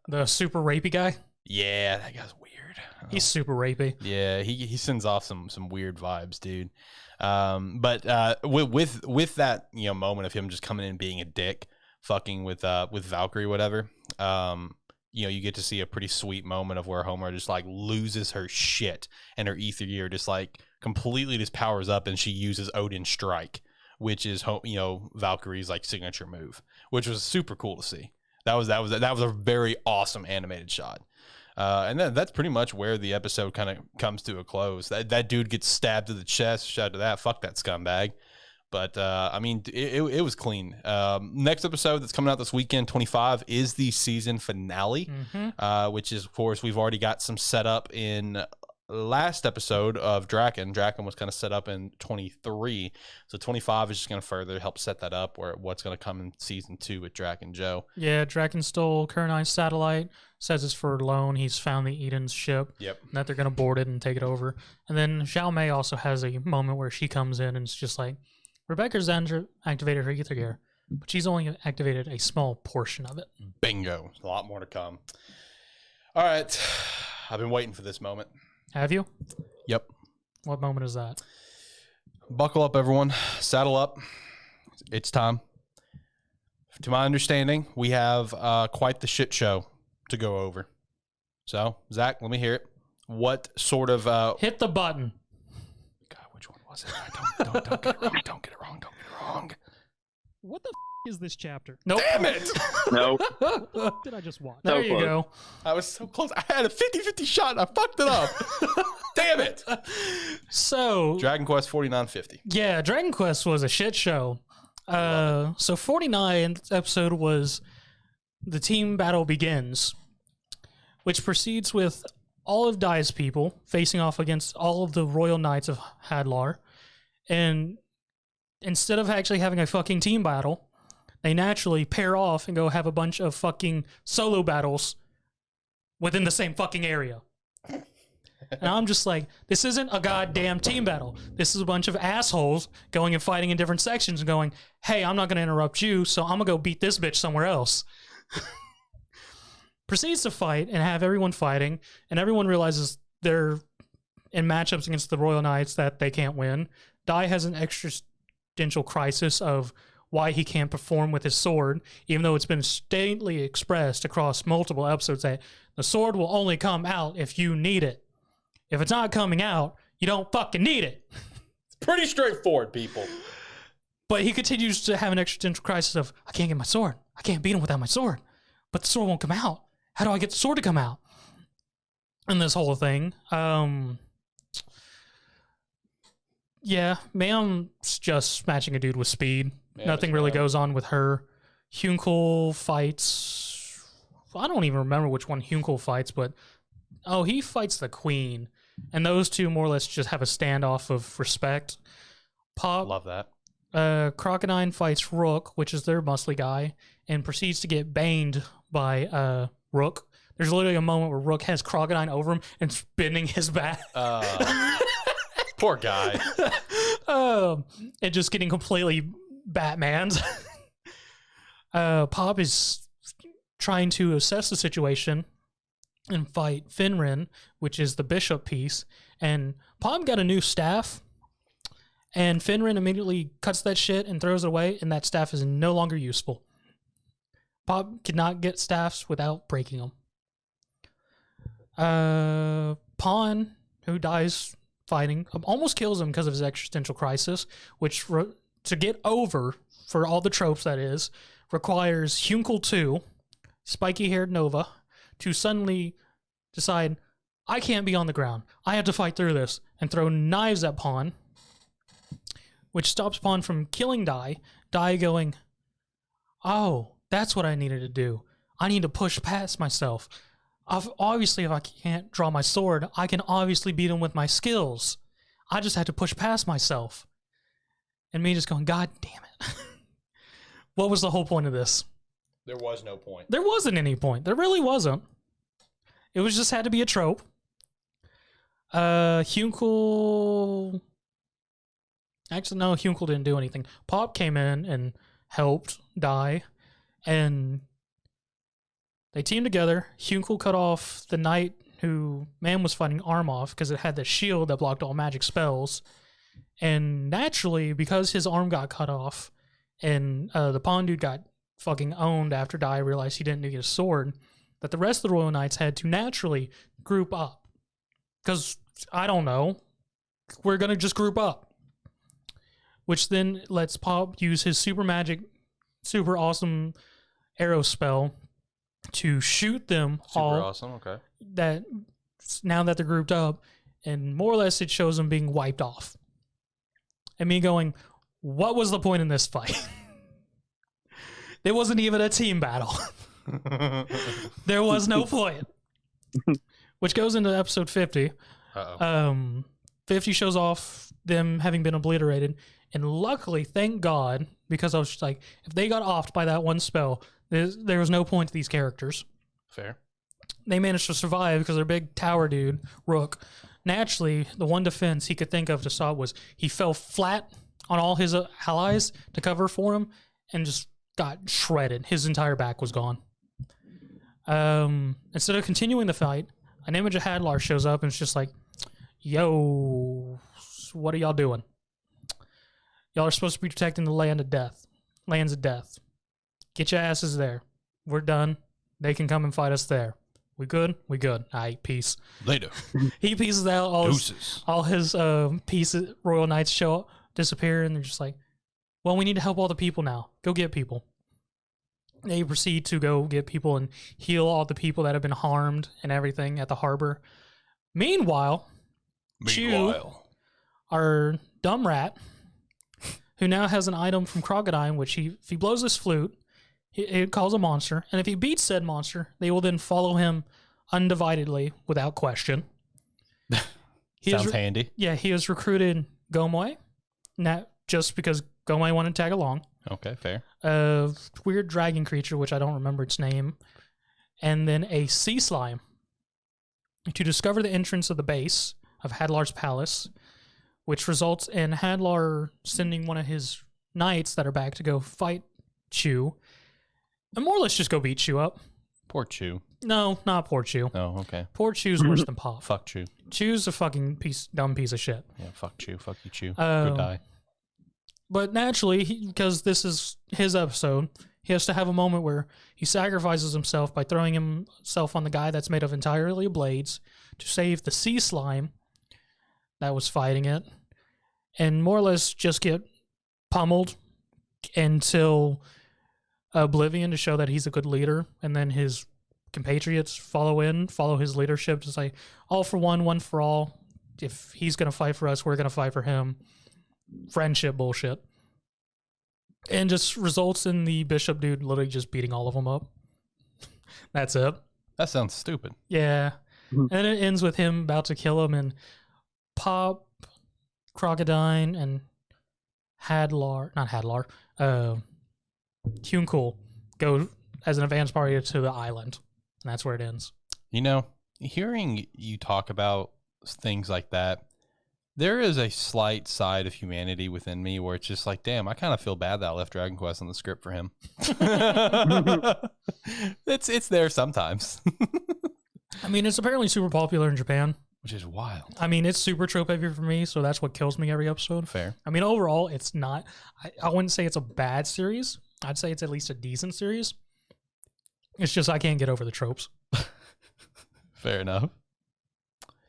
the super rapey guy. Yeah, that guy's weird. He's super rapey. Yeah, he sends off some weird vibes, dude. But with that moment of him just coming in being a dick, fucking with Valkyrie, whatever. You get to see a pretty sweet moment of where Homer just like loses her shit, and her ether gear just like completely just powers up and she uses Odin Strike, which is, you know, Valkyrie's like signature move, which was super cool to see. That was a very awesome animated shot. And then that's pretty much where the episode kind of comes to a close. That dude gets stabbed to the chest. Shout out to that. Fuck that scumbag. But I mean, it was clean. Next episode that's coming out this weekend, 25, is the season finale, which is, of course, we've already got some setup in last episode of Draken. Draken was kind of set up in 23, so 25 is just going to further help set that up, where what's going to come in season 2 with Draken Joe. Yeah, Draken stole Kurnine's satellite, says it's for loan. He's found the Eden's ship. Yep. And that they're going to board it and take it over. And then Xiaomei also has a moment where she comes in and it's just like, Rebecca's activated her ether gear, but she's only activated a small portion of it. Bingo. A lot more to come. All right. I've been waiting for this moment. Have you? Yep. What moment is that? Buckle up, everyone. Saddle up. It's time. To my understanding, we have quite the shit show to go over. So, Zach, let me hear it. What sort of... Hit the button. God, which one was it? Don't get it wrong. Don't get it wrong. Don't get it wrong. What the is this chapter? Nope. Damn it! No. What did I just watch? There So you close. go. I was so close. I had a 50-50 shot and I fucked it up. Damn it. So, Dragon Quest 4950. yeah, Dragon Quest was a shit show. So 49 episode was the team battle begins, which proceeds with all of Dai's people facing off against all of the Royal Knights of Hadlar. And instead of actually having a fucking team battle, they naturally pair off and go have a bunch of fucking solo battles within the same fucking area. And I'm just like, this isn't a goddamn team battle. This is a bunch of assholes going and fighting in different sections and going, hey, I'm not going to interrupt you, so I'm going to go beat this bitch somewhere else. Proceeds to fight and have everyone fighting, and everyone realizes they're in matchups against the Royal Knights that they can't win. Dai has an existential crisis of why he can't perform with his sword, even though it's been stately expressed across multiple episodes that the sword will only come out if you need it. If it's not coming out, you don't fucking need it. It's pretty straightforward, people. But he continues to have an existential crisis of, I can't get my sword. I can't beat him without my sword. But the sword won't come out. How do I get the sword to come out? And this whole thing. Yeah, Mayum's just matching a dude with speed. Yeah, Nothing really goes on with her. Hunkel fights... I don't even remember which one Hunkel fights, but... Oh, he fights the queen. And those two more or less just have a standoff of respect. Pop... Love that. Crocodile fights Rook, which is their muscly guy, and proceeds to get baned by Rook. There's literally a moment where Rook has Crocodile over him and spinning his back. Poor guy. And just getting completely Batman's. Pop is trying to assess the situation and fight Finrin, which is the bishop piece. And Pop got a new staff, and Finrin immediately cuts that shit and throws it away, and that staff is no longer useful. Pop cannot get staffs without breaking them. Pawn, who dies fighting, almost kills him because of his existential crisis, which to get over, for all the tropes that is, requires Hunkel 2, spiky-haired Nova, to suddenly decide, I can't be on the ground. I have to fight through this, and throw knives at Pawn, which stops Pawn from killing Dai. Dai going, oh, that's what I needed to do. I need to push past myself. Obviously, if I can't draw my sword, I can obviously beat him with my skills. I just had to push past myself. And me just going, God damn it. What was the whole point of this? There was no point. There wasn't any point. There really wasn't. It was just had to be a trope. Hunkel... Actually, no, Hunkel didn't do anything. Pop came in and helped Dai, and they teamed together. Hunkel cut off the knight who Man was fighting arm off because it had the shield that blocked all magic spells. And naturally, because his arm got cut off and the pawn dude got fucking owned after Dai realized he didn't need a sword, that the rest of the Royal Knights had to naturally group up. Because, I don't know, we're going to just group up. Which then lets Pop use his super magic, super awesome arrow spell to shoot them all. Super awesome, okay. That now that they're grouped up, and more or less it shows them being wiped off. And me going, what was the point in this fight? It wasn't even a team battle. There was no point. Which goes into episode 50. Uh-oh. 50 shows off them having been obliterated. And luckily, thank God, because I was just like, if they got offed by that one spell, there was no point to these characters. Fair. They managed to survive because their big tower dude, Rook, naturally, the one defense he could think of to stop was he fell flat on all his allies to cover for him and just got shredded. His entire back was gone. Instead of continuing the fight, an image of Hadlar shows up and it's just like, yo, what are y'all doing? Y'all are supposed to be protecting the lands of death. Get your asses there. We're done. They can come and fight us there. We good? We good. All right, peace. Later. He pieces out all his pieces. Royal Knights disappear, and they're just like, well, we need to help all the people now. Go get people. They proceed to go get people and heal all the people that have been harmed and everything at the harbor. Meanwhile, Chew, our dumb rat, who now has an item from Crocodile, which if he blows this flute, it calls a monster, and if he beats said monster, they will then follow him undividedly without question. Sounds handy. Yeah, he has recruited Gomoi, not just because Gomoi wanted to tag along. Okay, fair. A weird dragon creature, which I don't remember its name, and then a sea slime to discover the entrance of the base of Hadlar's palace, which results in Hadlar sending one of his knights that are back to go fight Chew, and more or less just go beat Chew up. Poor Chew. No, not poor Chew. Oh, okay. Poor Chew's worse than Pop. Fuck Chew. Chew's a fucking dumb piece of shit. Yeah, fuck Chew. Fuck you, Chew. Good die. But naturally, because this is his episode, he has to have a moment where he sacrifices himself by throwing himself on the guy that's made of entirely blades to save the sea slime that was fighting it, and more or less just get pummeled until oblivion to show that he's a good leader, and then his compatriots follow his leadership to say, all for one for all. If he's going to fight for us, we're going to fight for him. Friendship bullshit. And just results in the bishop dude literally just beating all of them up. That's it. That sounds stupid. Yeah. And then it ends with him about to kill him, and Pop, Crocodile, and Cool go as an advance party to the island. And that's where it ends. You know, hearing you talk about things like that, there is a slight side of humanity within me where it's just like, damn, I kind of feel bad that I left Dragon Quest on the script for him. It's there sometimes. I mean, it's apparently super popular in Japan. Which is wild. I mean, it's super trope heavy for me, so that's what kills me every episode. Fair. I mean, overall, it's not... I wouldn't say it's a bad series. I'd say it's at least a decent series. It's just I can't get over the tropes. Fair enough.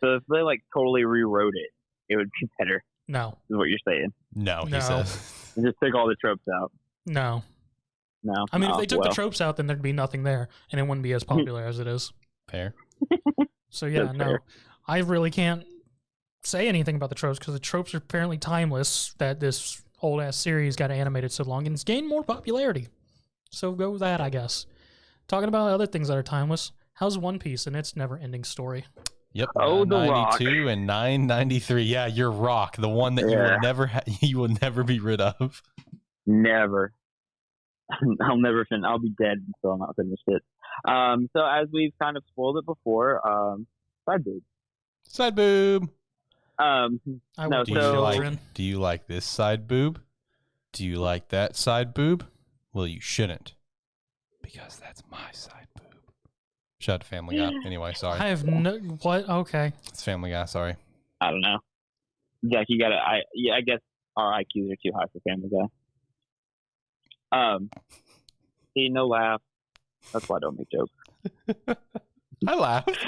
So if they totally rewrote it, it would be better. No. Is what you're saying. No, he No. says. Just take all the tropes out. No. No. I mean, if they took well. the tropes out, then there'd be nothing there, and it wouldn't be as popular as it is. Fair. So yeah, That's no. fair. I really can't say anything about the tropes because the tropes are apparently timeless, that this old-ass series got animated so long, and it's gained more popularity. So go with that, I guess. Talking about other things that are timeless, how's One Piece and its never-ending story? Yep. Oh, the 92 Rock. and 993. Yeah, your Rock, the one that you will never be rid of. Never. I'll never finish. I'll be dead until I'm not finished it. So as we've kind of spoiled it before, side boob. Side boob. I No, would Do put so- you children. do you like this side boob? Do you like that side boob? Well, you shouldn't, because that's my side boob. Shout out to Family Guy. Anyway, sorry. I have no... What? Okay. It's Family Guy. Sorry. I don't know. Jack, you gotta. I guess our IQs are too high for Family Guy. See, no laugh. That's why I don't make jokes. I laughed.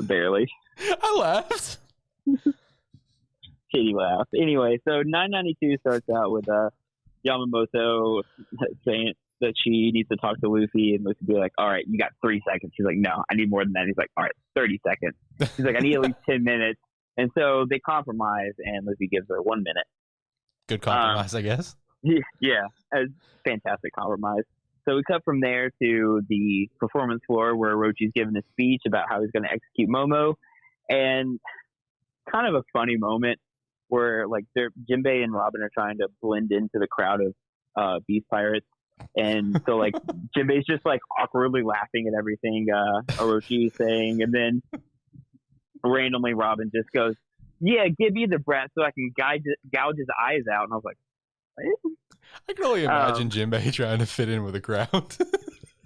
Barely. I laughed. shitty laugh. Anyway, so 992 starts out with Yamamoto saying that she needs to talk to Luffy, and Luffy be like, all right, you got 3 seconds. She's like, no, I need more than that. He's like, all right, 30 seconds. She's like, I need at least 10 minutes. And so they compromise, and Luffy gives her 1 minute. Good compromise, I guess. Yeah, a fantastic compromise. So we cut from there to the performance floor where Orochi's giving a speech about how he's going to execute Momo, and kind of a funny moment where like Jinbei and Robin are trying to blend into the crowd of Beast Pirates, and so like Jinbei's just like awkwardly laughing at everything Orochi is saying, and then randomly Robin just goes, "Yeah, give me the breath so I can gouge his eyes out," and I was like, what? I can only imagine Jinbei trying to fit in with a crowd.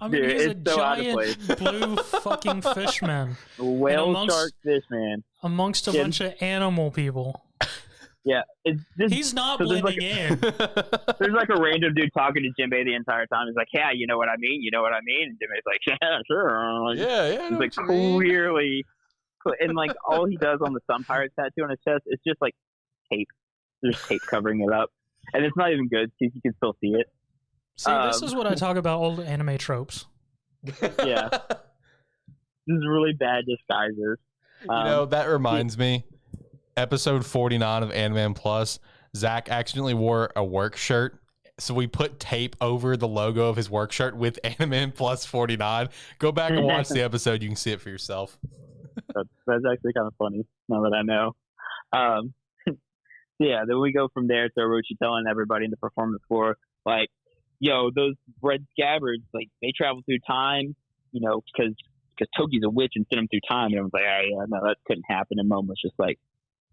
I mean, Dude, he's a so giant blue fucking fishman. Whale shark fishman. Amongst a bunch of animal people. Yeah. He's not blending in. There's like a random dude talking to Jinbei the entire time. He's like, yeah, you know what I mean? You know what I mean? And Jinbei's like, yeah, sure. Like, yeah. He's like clearly. And like all he does on the Sun Pirates tattoo on his chest, it's just like tape. There's tape covering it up. And it's not even good because you can still see it. See, this is what I talk about old anime tropes. Yeah. This is really bad disguisers. That reminds me. Episode 49 of AniMan Plus, Zach accidentally wore a work shirt. So we put tape over the logo of his work shirt with AniMan Plus 49. Go back and watch the episode. You can see it for yourself. That's actually kind of funny now that I know. Yeah, then we go from there to Orochi telling everybody in the performance floor, like, yo, those red scabbards, like, they travel through time, because Toki's a witch and sent them through time. And everyone's like, oh, yeah, no, that couldn't happen. And Momo's just like,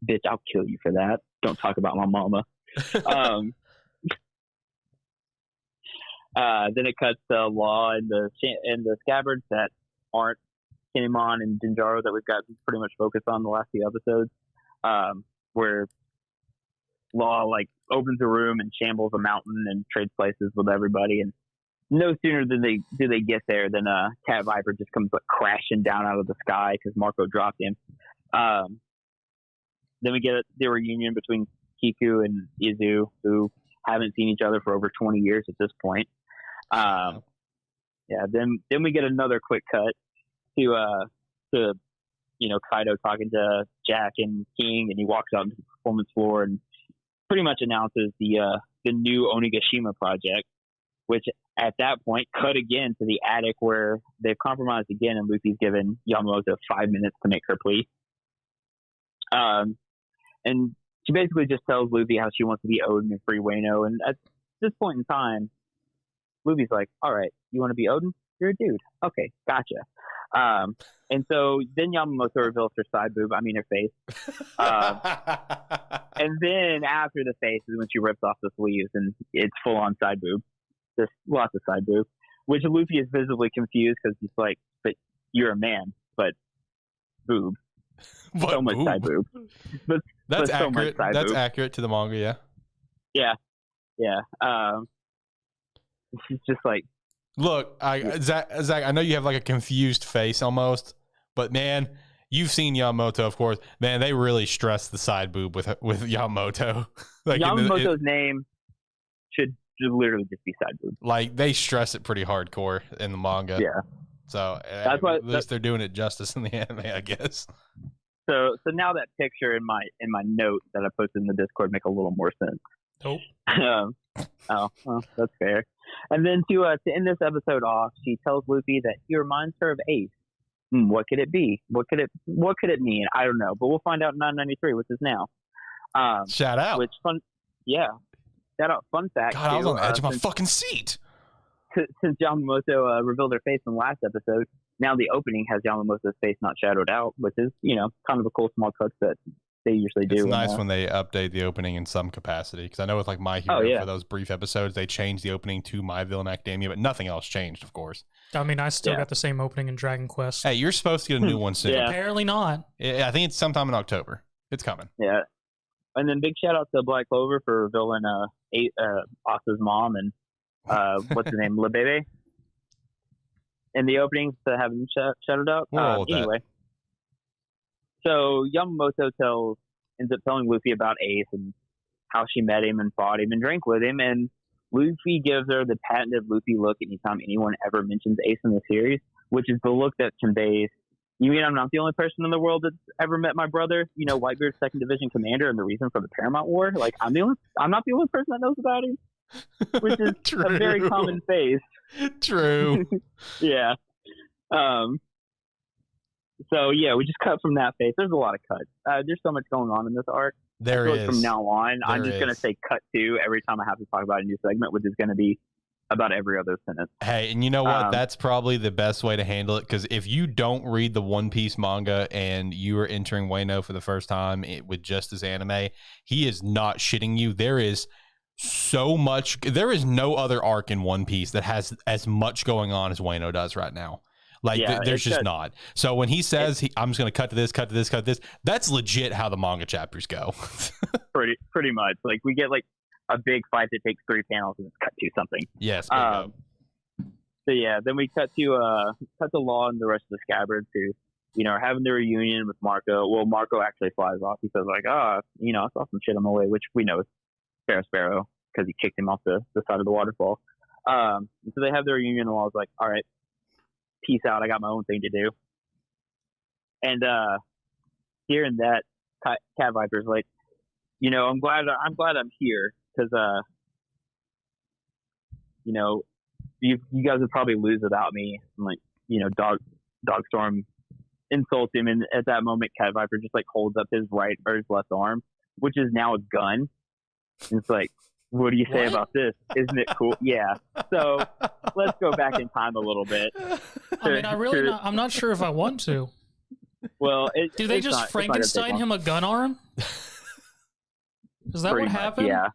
bitch, I'll kill you for that. Don't talk about my mama. Then it cuts to Law and the scabbards that aren't Kinemon and Jinjaro that we've got pretty much focused on the last few episodes, where Law like opens a room and shambles a mountain and trades places with everybody, and no sooner do they get there than Cat Viper just comes like crashing down out of the sky because Marco dropped him. Then we get the reunion between Kiku and Izu, who haven't seen each other for over 20 years at this point. Then we get another quick cut to Kaido talking to Jack and King, and he walks out into the performance floor and pretty much announces the new Onigashima project, which at that point cut again to the attic where they've compromised again, and Luffy's given Yamamoto 5 minutes to make her plea. And she basically just tells Luffy how she wants to be Odin and free Wano, and at this point in time, Luffy's like, all right, you want to be Odin? You're a dude. Okay, gotcha. And so then Yamamoto reveals her her face. And then after the face is when she rips off the sleeves and it's full on side boob. Just lots of side boob. Which Luffy is visibly confused because he's like, but you're a man, but boob. What so much boob? Side boob. That's so much accurate. side That's boob. accurate to the manga, yeah. Yeah. She's just like, look, Zach, I know you have like a confused face almost, but man, you've seen Yamamoto, of course. Man, they really stress the side boob with Yamamoto. Like Yamamoto's name should literally just be side boob. Like they stress it pretty hardcore in the manga. Yeah. So That's why, at least they're doing it justice in the anime, I guess. So now that picture in my note that I posted in the Discord make a little more sense. Nope. Oh, well, that's fair. And then to end this episode off, she tells Luffy that he reminds her of Ace. What could it be? What could it mean? I don't know, but we'll find out in 993, which is now. Shout out. Which fun? Yeah. Shout out. Fun fact. God, I was on the edge of my fucking seat. Since Yamamoto revealed her face in the last episode, now the opening has Yamamoto's face not shadowed out, which is kind of a cool small touch that they usually do. It's nice when they update the opening in some capacity, because I know with like My Hero for those brief episodes they changed the opening to My Villain Academia, but nothing else changed, of course. I mean, I still got the same opening in Dragon Quest. Hey, you're supposed to get a new one soon. Yeah. Apparently not. I think it's sometime in October. It's coming. Yeah. And then big shout out to Black Clover for revealing Asa's mom and what's her name, LeBebe, in the opening to have him shouted out. Anyway, so Yamamoto tells ends up telling Luffy about Ace and how she met him and fought him and drank with him. And Luffy gives her the patented Luffy look anytime anyone ever mentions Ace in the series, which is the look that conveys, you mean I'm not the only person in the world that's ever met my brother? You know, Whitebeard's 2nd Division commander and the reason for the Paramount War? Like, I'm not the only person that knows about him? Which is a very common face. True. Yeah. So, yeah, we just cut from that face. There's a lot of cuts. There's so much going on in this arc. There is. From now on, I'm just going to say cut to every time I have to talk about a new segment, which is going to be about every other sentence. Hey, and you know what? That's probably the best way to handle it, because if you don't read the One Piece manga and you are entering Wano for the first time with just his anime, he is not shitting you. There is so much. There is no other arc in One Piece that has as much going on as Wano does right now. Like, there's just not. So when he says, I'm just going to cut to this, that's legit how the manga chapters go. pretty much. Like, we get, like, a big fight that takes 3 panels and it's cut to something. Yes. So, yeah, then we cut to Law and the rest of the Scabbards who, you know, are having their reunion with Marco. Well, Marco actually flies off. He says, like, you know, I saw some shit on the way, which we know is Sparrow because he kicked him off the side of the waterfall. And so they have their reunion, and Law's like, all right, peace out. I got my own thing to do. And hearing that, Cat Viper's like, you know, I'm glad I'm here because, you know, you guys would probably lose without me. And, like, you know, Dogstorm insults him, and at that moment, Cat Viper just like holds up his right or his left arm, which is now a gun. And it's like, what do you say about this? Isn't it cool? Yeah. So let's go back in time a little bit. I mean, I'm not sure if I want to. Well, do they just Frankenstein him a gun arm? Is that what happened? Yeah.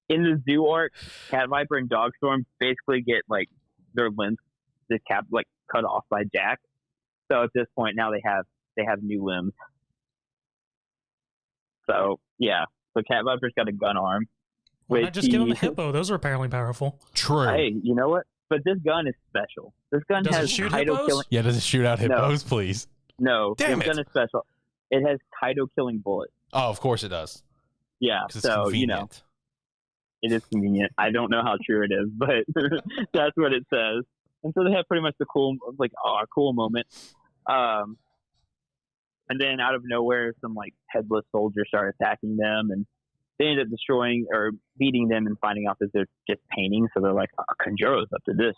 In the zoo arc, Cat Viper and Dogstorm basically get like their limbs cut off by Jack. So at this point now they have new limbs. So yeah. So Cat Viper's got a gun arm. Why not just give him a hippo? Those are apparently powerful. True. Hey, you know what? But this gun is special. This gun does has it shoot Kaido hippos? killing. Yeah, does it shoot out hippos, please? No, Damn this it. gun is special. It has Kaido killing bullets. Oh, of course it does. Yeah, so convenient. You know, it is convenient. I don't know how true it is, but that's what it says. And so they have pretty much the cool moment. And then out of nowhere, some like headless soldiers start attacking them, and they end up destroying or beating them and finding out that they're just paintings. So they're like, Kanjuro's up to this.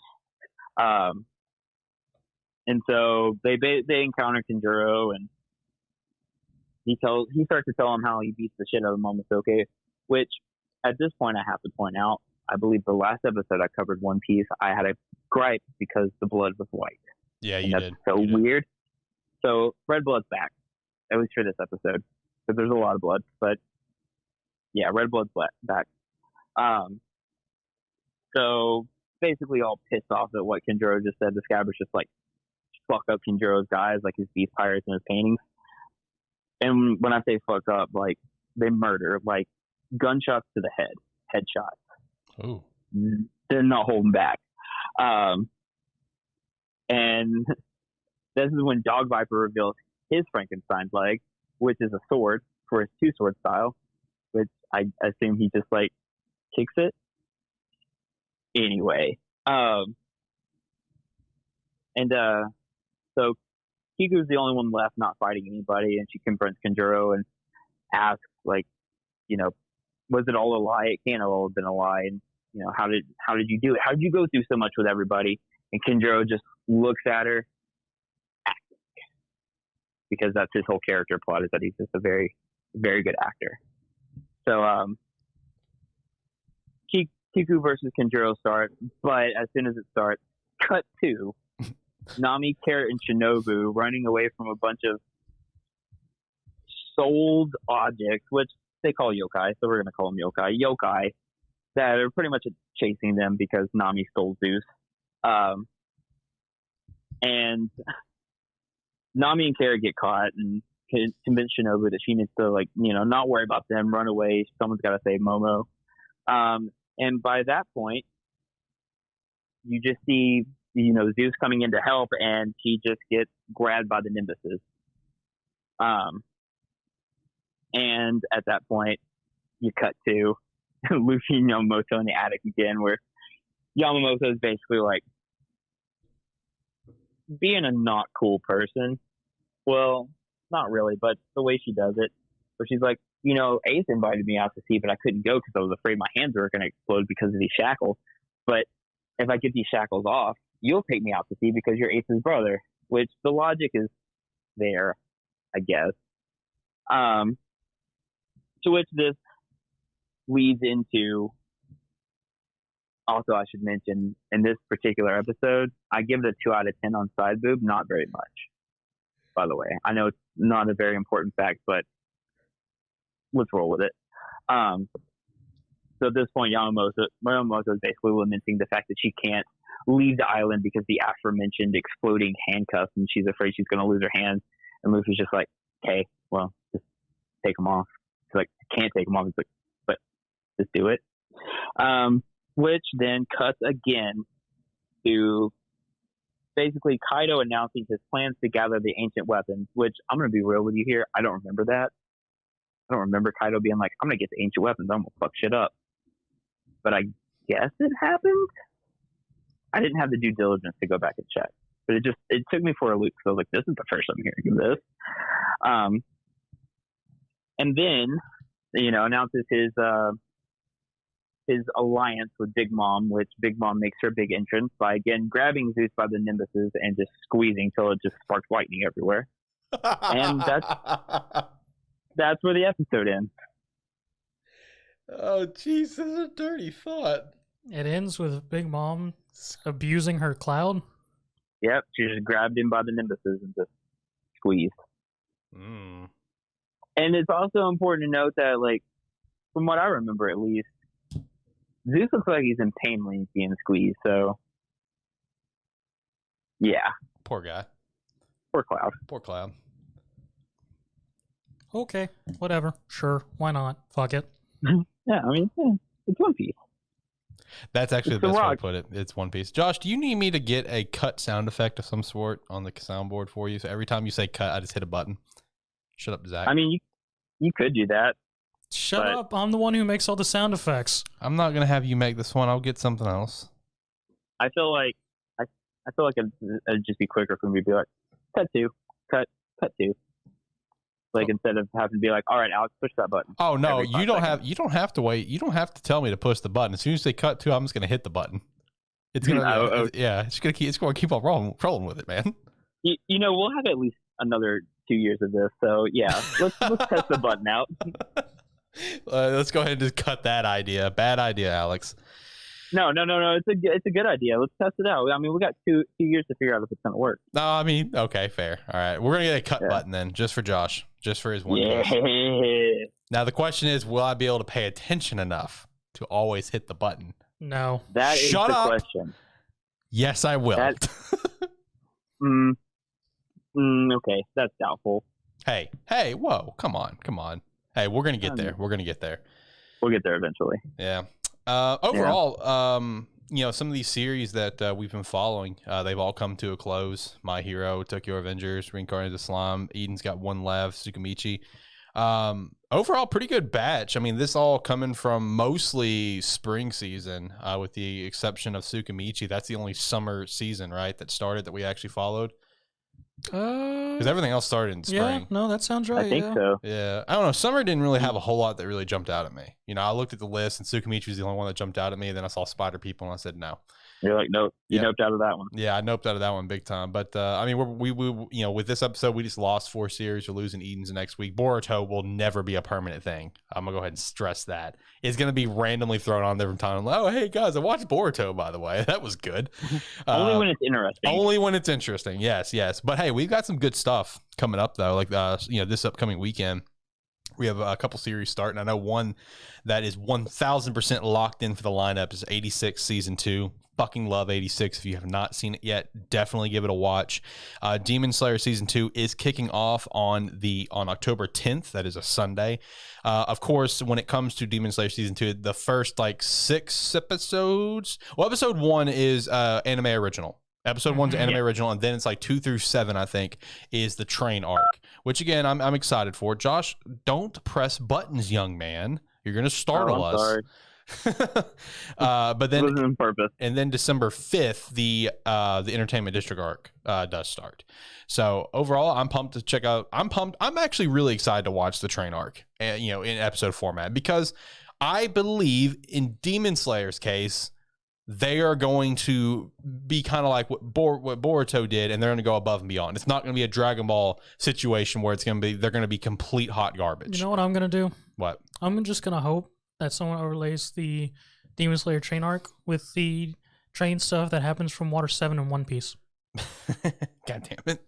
And so they encounter Kanjuro, and he starts to tell him how he beats the shit out of Momonosuke, which at this point I have to point out, I believe the last episode I covered One Piece, I had a gripe because the blood was white. Yeah, and that's so weird. So red blood's back, at least for this episode, because there's a lot of blood. But yeah, red blood's back. So basically, all pissed off at what Kanjuro just said, the Scabbers just like fuck up Kanjuro's guys, like his beast pirates and his paintings. And when I say fuck up, like they murder, like gunshots to the head, headshots. Oh, they're not holding back. And this is when Dog Viper reveals his Frankenstein's leg, which is a sword for his 2-sword style, which I assume he just like kicks it. Anyway, so Kiku's the only one left not fighting anybody, and she confronts Kanjuro and asks, like, you know, was it all a lie? It can't all have been a lie. And, you know, how did you do it? How did you go through so much with everybody? And Kanjuro just looks at her, acting, because that's his whole character plot, is that he's just a very, very good actor. So, Kiku versus Kanjuro starts, but as soon as it starts, cut to Nami, Carrot, and Shinobu running away from a bunch of sold objects, which they call yokai, so we're going to call them yokai, that are pretty much chasing them because Nami stole Zeus. And Nami and Carrot get caught and convince Shinobu that she needs to, like, you know, not worry about them, run away. Someone's got to save Momo. And by that point, you just see, you know, Zeus coming in to help, and he just gets grabbed by the Nimbuses. And at that point, you cut to Luffy and Yamamoto in the attic again, where Yamamoto is basically like being a not cool person. Well, not really, but the way she does it, where she's like, Ace invited me out to sea, but I couldn't go because I was afraid my hands were going to explode because of these shackles. But if I get these shackles off, you'll take me out to sea because you're Ace's brother, which the logic is there, I guess. To which this leads into, also I should mention, in this particular episode, I give it a 2 out of 10 on side boob, not very much, by the way. I know it's not a very important fact, but let's roll with it. So at this point, Yamamoto is basically lamenting the fact that she can't leave the island because the aforementioned exploding handcuffs, and she's afraid she's going to lose her hands. And Luffy's just like, okay, well, just take them off. She's like, I can't take them off. He's like, but just do it. Which then cuts again to basically Kaido announcing his plans to gather the ancient weapons, which I'm going to be real with you here. I don't remember that. I don't remember Kaido being like, I'm going to get the ancient weapons. I'm going to fuck shit up. But I guess it happened. I didn't have the due diligence to go back and check. But it took me for a loop. So I was like, this is the first I'm hearing of this. And then, announces his alliance with Big Mom, which Big Mom makes her big entrance by, again, grabbing Zeus by the nimbuses and just squeezing till it just sparks lightning everywhere. And that's where the episode ends. Oh, jeez, this is a dirty thought. It ends with Big Mom abusing her cloud. Yep, she just grabbed him by the nimbuses and just squeezed. Mm. And it's also important to note that, like, from what I remember at least, Zeus looks like he's in pain when he's being squeezed, so yeah. Poor guy. Poor Cloud. Poor Cloud. Okay, whatever. Sure, why not? Fuck it. Yeah, I mean, it's One Piece. That's actually It's the the best way to Rock. put it. It's One Piece. Josh, do you need me to get a cut sound effect of some sort on the soundboard for you? So every time you say cut, I just hit a button. Shut up, Zach. I mean, you could do that. Shut But- up, I'm the one who makes all the sound effects. I'm not going to have you make this one. I'll get something else. I feel like it'd just be quicker for me to be like, cut two, cut two. Like, instead of having to be like, all right, Alex, push that button. Oh, no, Every 5 you don't seconds. have to wait. You don't have to tell me to push the button. As soon as they cut to, I'm just going to hit the button. It's going to, yeah, it's going to keep on rolling with it, man. We'll have at least another 2 years of this. So yeah, let's test the button out. Let's go ahead and just cut that idea. Bad idea, Alex. No. It's a good idea. Let's test it out. I mean, we got 2 years to figure out if it's gonna work. No, I mean, okay, fair. All right, we're gonna get a cut button then, just for Josh, just for his one. Push. Now the question is, will I be able to pay attention enough to always hit the button? No. That is Shut the up. question. Yes, I will. Okay, that's doubtful. Hey, whoa, come on. Hey, we're gonna get there. We're gonna get there. We'll get there eventually. Yeah. Overall, some of these series that we've been following, they've all come to a close. My Hero, Tokyo Revengers, Reincarnated Slime, Eden's got one left, Tsukimichi. Overall, pretty good batch. I mean, this all coming from mostly spring season, with the exception of Tsukimichi. That's the only summer season, right, that started that we actually followed. Because everything else started in spring. Yeah, no, that sounds right. I think so. Yeah, I don't know. Summer didn't really have a whole lot that really jumped out at me. I looked at the list, and Tsukimichi was the only one that jumped out at me. Then I saw Spider People, and I said no. You're like, nope. You Yep. noped out of that one. Yeah, I noped out of that one big time. But I mean, we with this episode, we just lost 4 series. We're losing Eden's next week. Boruto will never be a permanent thing. I'm gonna go ahead and stress that. It's gonna be randomly thrown on there from time. Oh, hey guys, I watched Boruto, by the way. That was good. Only when it's interesting. Only when it's interesting. Yes. But hey, we've got some good stuff coming up though. Like this upcoming weekend, we have a couple series starting. I know one that is 1,000% locked in for the lineup is 86 season 2. Fucking love 86. If you have not seen it yet, definitely give it a watch. Demon Slayer season 2 is kicking off on October 10th. That is a Sunday. Of course, when it comes to Demon Slayer season 2, the first 6 episodes. Well, episode 1 is anime original. Episode 1's anime original, and then it's like 2 through 7, I think, is the train arc, which again, I'm excited for. Josh, don't press buttons, young man. You're going to startle us. Sorry. But then, on purpose. And then December 5th, the Entertainment District arc does start. So overall, I'm pumped to check out. I'm pumped. I'm actually really excited to watch the train arc, in episode format, because I believe in Demon Slayer's case, they are going to be kind of like what Boruto did, and they're going to go above and beyond. It's not going to be a Dragon Ball situation where they're going to be complete hot garbage. You know what I'm going to do? What? I'm just going to hope that someone overlays the Demon Slayer train arc with the train stuff that happens from Water 7 in One Piece. God damn it.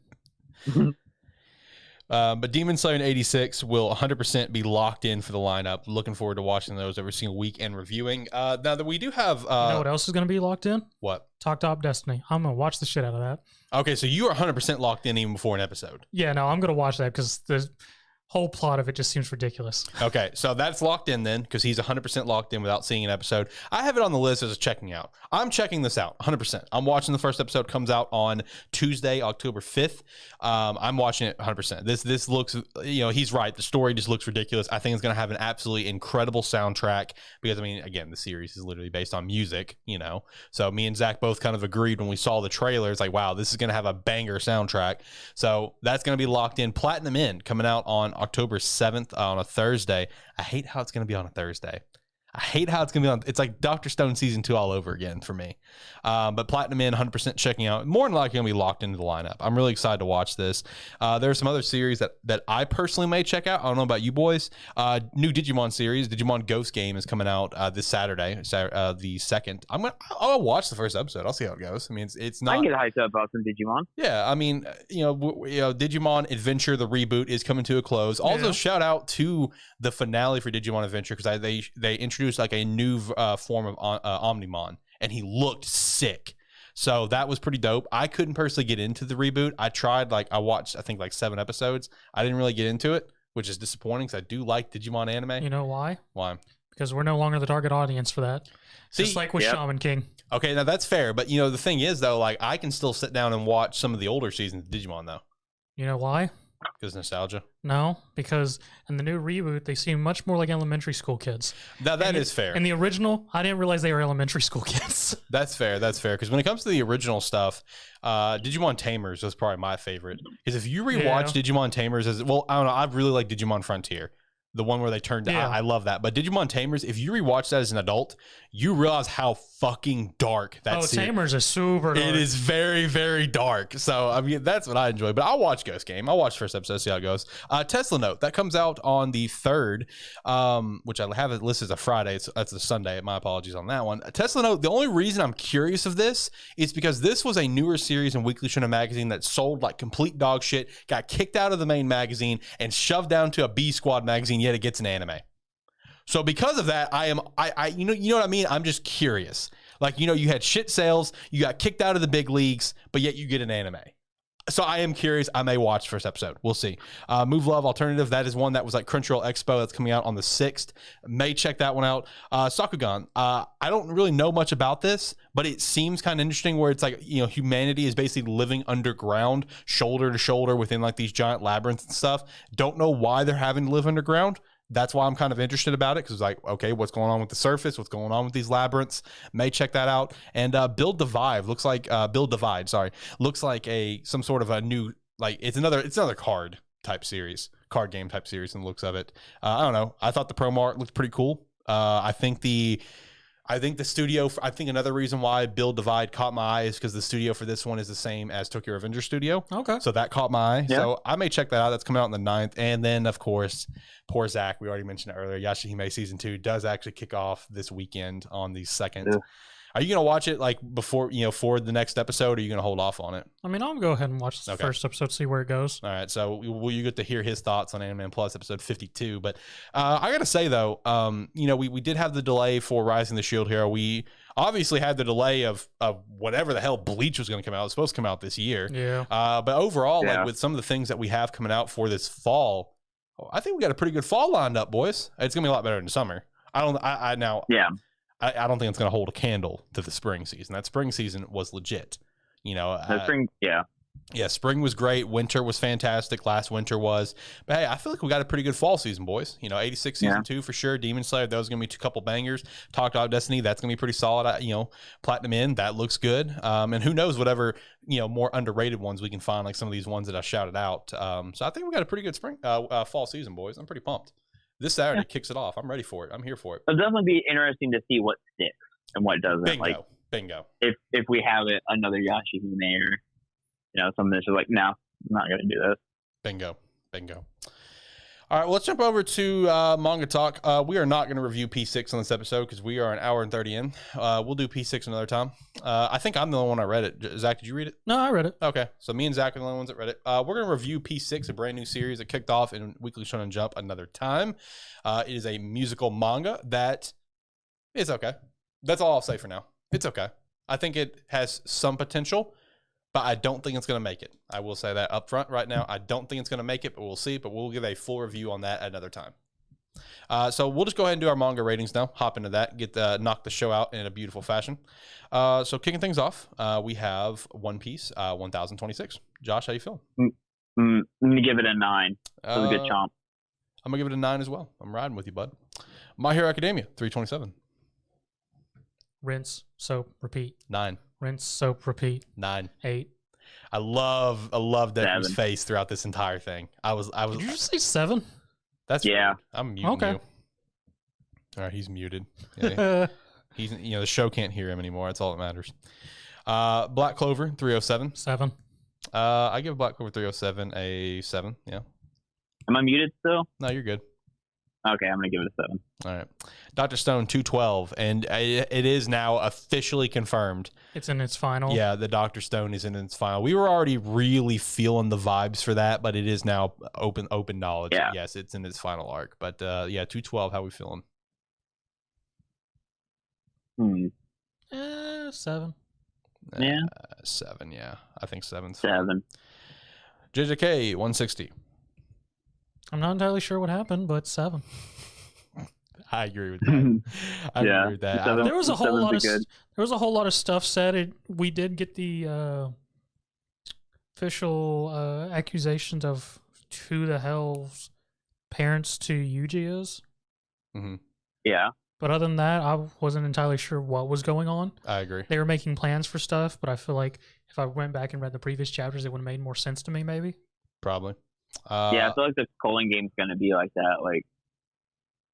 But Demon Slayer in 86 will 100% be locked in for the lineup. Looking forward to watching those every single week and reviewing. Now that we do have... you know what else is going to be locked in? What? Talk Top Destiny. I'm going to watch the shit out of that. Okay, so you are 100% locked in even before an episode. Yeah, no, I'm going to watch that because the whole plot of it just seems ridiculous. Okay, so that's locked in then, because he's 100% locked in without seeing an episode. I have it on the list as a checking out. I'm checking this out 100%. I'm watching the first episode. Comes out on Tuesday, October 5th. I'm watching it 100%. This looks, he's right. The story just looks ridiculous. I think it's going to have an absolutely incredible soundtrack because, I mean, again, the series is literally based on music, So me and Zach both kind of agreed when we saw the trailer. It's like, wow, this is going to have a banger soundtrack. So that's going to be locked in. Platinum In coming out on October 7th on a Thursday. I hate how it's going to be on a Thursday. I hate how it's going to be on. It's like Dr. Stone season 2 all over again for me. But Platinum In, 100% checking out. More than likely going to be locked into the lineup. I'm really excited to watch this. There are some other series that I personally may check out. I don't know about you boys. New Digimon series, Digimon Ghost Game, is coming out this Saturday, the 2nd. I'll watch the first episode. I'll see how it goes. I mean, it's not. I can get hyped up about some Digimon. Yeah, I mean, Digimon Adventure, the reboot, is coming to a close. Also, shout out to the finale for Digimon Adventure because they introduced like a new form of Omnimon, and he looked sick. So that was pretty dope. I couldn't personally get into the reboot. I tried, I watched, I think, 7 episodes. I didn't really get into it, which is disappointing because I do like Digimon anime. You know why? Why? Because we're no longer the target audience for that. Just like with Shaman King. Okay, now that's fair. But, the thing is, though, I can still sit down and watch some of the older seasons of Digimon, though. You know why? Because nostalgia? No, because in the new reboot, they seem much more like elementary school kids. That is fair. In the original, I didn't realize they were elementary school kids. That's fair. Because when it comes to the original stuff, Digimon Tamers was probably my favorite. Because if you rewatch Digimon Tamers, I don't know, I really like Digimon Frontier. The one where they turned I love that. But Digimon Tamers, if you rewatch that as an adult, you realize how fucking dark that is. Tamers is super dark. It is very, very dark. So, I mean, that's what I enjoy. But I'll watch Ghost Game. I'll watch the first episode, see how it goes. Tesla Note, that comes out on the 3rd, which I have it listed as a Friday. That's a Sunday. My apologies on that one. Tesla Note, the only reason I'm curious of this is because this was a newer series in Weekly Shonen Magazine that sold like complete dog shit, got kicked out of the main magazine, and shoved down to a B Squad magazine, yet it gets an anime. So because of that, you know what I mean? I'm just curious. You had shit sales, you got kicked out of the big leagues, but yet you get an anime. So I am curious. I may watch first episode. We'll see. Move Love Alternative. That is one that was like Crunchyroll Expo. That's coming out on the 6th. May check that one out. Sakugan. I don't really know much about this, but it seems kind of interesting where it's like, humanity is basically living underground, shoulder to shoulder within like these giant labyrinths and stuff. Don't know why they're having to live underground. That's why I'm kind of interested about it, because okay, what's going on with the surface? What's going on with these labyrinths? May check that out. And Build Divide looks like some sort of a new, it's another card game type series in the looks of it. I don't know. I thought the promo art looked pretty cool. I think the studio, I think another reason why Build Divide caught my eye is because the studio for this one is the same as Tokyo Revenger Studio. Okay. So that caught my eye. Yeah. So I may check that out. That's coming out on the 9th. And then, of course, poor Zach, we already mentioned it earlier, Yashahime Season 2 does actually kick off this weekend on the 2nd. Yeah. Are you going to watch it before, for the next episode, or are you going to hold off on it? I mean, I'll go ahead and watch the first episode, see where it goes. All right. So will you get to hear his thoughts on AniMan Plus episode 52? But I got to say, though, we did have the delay for Rising the Shield Hero. We obviously had the delay of whatever the hell Bleach was going to come out. It was supposed to come out this year. Yeah. But overall, with some of the things that we have coming out for this fall, I think we got a pretty good fall lined up, boys. It's going to be a lot better than summer. I don't think it's going to hold a candle to the spring season. That spring season was legit. Spring, yeah. Yeah, spring was great. Winter was fantastic. Last winter was. But hey, I feel like we got a pretty good fall season, boys. 86 season 2 for sure. Demon Slayer, those are going to be a couple bangers. Talked about Destiny, that's going to be pretty solid. Platinum End, that looks good. And who knows, whatever, more underrated ones we can find, like some of these ones that I shouted out. So I think we got a pretty good fall season, boys. I'm pretty pumped. This Saturday kicks it off. I'm ready for it. I'm here for it. It'll definitely be interesting to see what sticks and what doesn't. Bingo. If we have another Yashahime or something that's just like, no, I'm not going to do this. Bingo. All right, well, let's jump over to Manga Talk. We are not going to review P6 on this episode because we are an hour and 30 in. We'll do P6 another time. I think I'm the only one I read it. Zach, did you read it? No, I read it. Okay, so me and Zach are the only ones that read it. We're going to review P6, a brand new series that kicked off in Weekly Shonen Jump another time. It is a musical manga that is okay. That's all I'll say for now. It's okay. I think it has some potential, but I don't think it's going to make it. I will say that up front right now. I don't think it's going to make it, but we'll see. But we'll give a full review on that another time. So we'll just go ahead and do our manga ratings now. Hop into that. Knock the show out in a beautiful fashion. So kicking things off, we have One Piece, 1026. Josh, how you feeling? I'm going to give it a 9. It was a good chomp. I'm going to give it a 9 as well. I'm riding with you, bud. My Hero Academia, 327. Rinse, soap, repeat. 9. Rinse, soap, repeat. 9. 8. I love Deku's face throughout this entire thing. I was. Did you just say 7? That's yeah. Rude. I'm muting you. All right, he's muted. Yeah, he's the show can't hear him anymore. That's all that matters. Black Clover 307. 7. I give Black Clover 307 a 7. Yeah. Am I muted still? No, you're good. Okay, I'm going to give it a 7. All right. Dr. Stone 212, and it is now officially confirmed. It's in its final. Yeah, the Dr. Stone is in its final. We were already really feeling the vibes for that, but it is now open knowledge. Yeah. Yes, it's in its final arc. But 212, how we feeling? 7. Yeah. 7, yeah. I think 7's 7. JJK 160. I'm not entirely sure what happened, but 7. I agree with that. I agree with that. There was a whole lot of stuff said. We did get the official accusations of who the hell's parents to Yuji is. Mm-hmm. Yeah. But other than that, I wasn't entirely sure what was going on. I agree. They were making plans for stuff, but I feel like if I went back and read the previous chapters, it would have made more sense to me, maybe. Probably. Yeah, I feel like the Colon game's going to be like that. Like,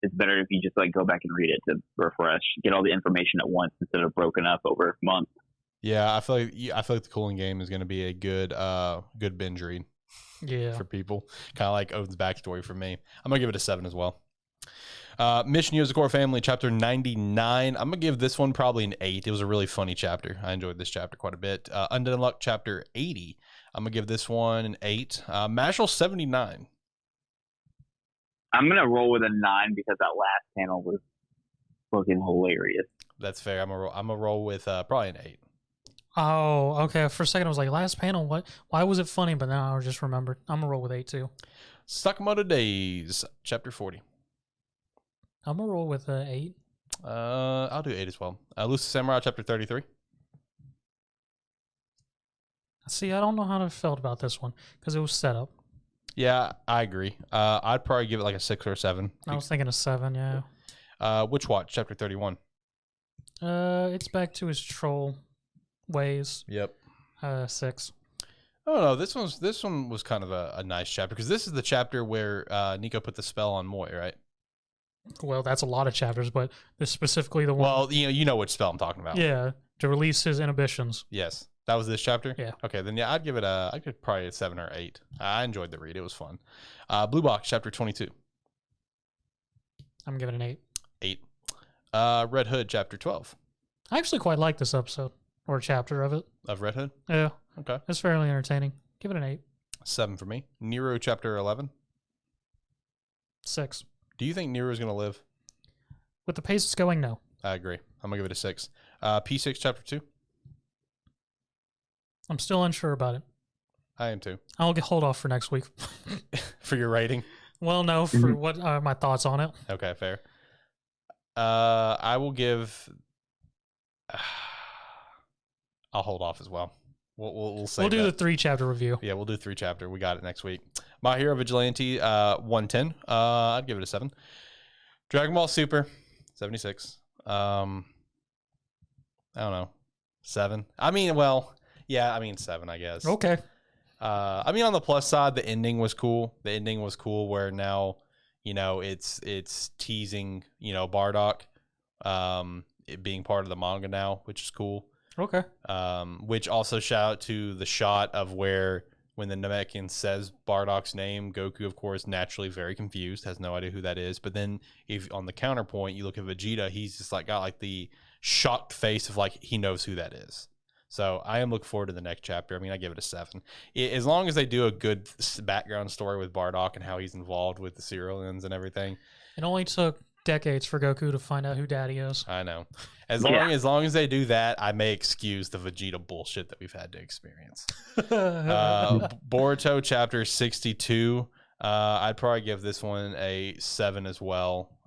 it's better if you just go back and read it to refresh, get all the information at once instead of broken up over months. Yeah, I feel like the Cooling Game is going to be a good binge read. Yeah, for people, kind of like Odin's backstory for me. I'm gonna give it a 7 as well. Mission Yozakura Family, chapter 99. I'm gonna give this one probably an 8. It was a really funny chapter. I enjoyed this chapter quite a bit. Undead Luck, chapter 80. I'm gonna give this one an 8. Mashal 79. I'm gonna roll with a 9 because that last panel was fucking hilarious. That's fair. I'm gonna roll with probably an 8. Oh, okay. For a second, I was like, last panel. What? Why was it funny? But now I just remembered. I'm gonna roll with 8 too. Sakamoto Days, chapter 40. I'm gonna roll with 8. I'll do 8 as well. Lucid Samurai, chapter 33. See, I don't know how I felt about this one because it was set up. Yeah, I agree. I'd probably give it like a 6 or a 7. I was thinking a 7. Yeah. Witch Watch, chapter 31. It's back to his troll ways. Yep. 6. Oh no, this one was kind of a nice chapter because this is the chapter where Nico put the spell on Moy, right? Well, that's a lot of chapters, but this specifically the one. Well, you know which spell I'm talking about. Yeah, to release his inhibitions. Yes, that was this chapter. Yeah. Okay, then yeah, I'd give probably a 7 or 8. I enjoyed the read; it was fun. Blue Box, chapter 22. I'm giving it an 8. Red Hood, chapter 12. I actually quite like this episode or chapter of it. Of Red Hood. Yeah. Okay. It's fairly entertaining. Give it an 8. 7 for me. Nero, chapter 11. 6. Do you think Nero's going to live? With the pace it's going, no. I agree. I'm going to give it a 6. P6, chapter 2. I'm still unsure about it. I am too. I'll hold off for next week. For your rating? Well, no, for what are my thoughts on it. Okay, fair. I will give... I'll hold off as well. We'll say we'll do the 3-chapter review. Yeah, we'll do 3-chapter. We got it next week. My Hero Vigilante, 110. I'd give it a 7. Dragon Ball Super, 76. I don't know, 7. I mean, 7, I guess. Okay. I mean, on the plus side, the ending was cool. The ending was cool where now, it's teasing, Bardock, it being part of the manga now, which is cool. Okay. Which also shout out to the shot of where when the Namekian says Bardock's name, Goku, of course, naturally very confused, has no idea who that is. But then if on the counterpoint, you look at Vegeta, he's just got like the shocked face of like he knows who that is. So I am looking forward to the next chapter. I mean, I give it a 7. As long as they do a good background story with Bardock and how he's involved with the Ceruleans and everything. It only took decades for Goku to find out who Daddy is. I know. As long as they do that, I may excuse the Vegeta bullshit that we've had to experience. Boruto Chapter 62. I'd probably give this one a 7 as well.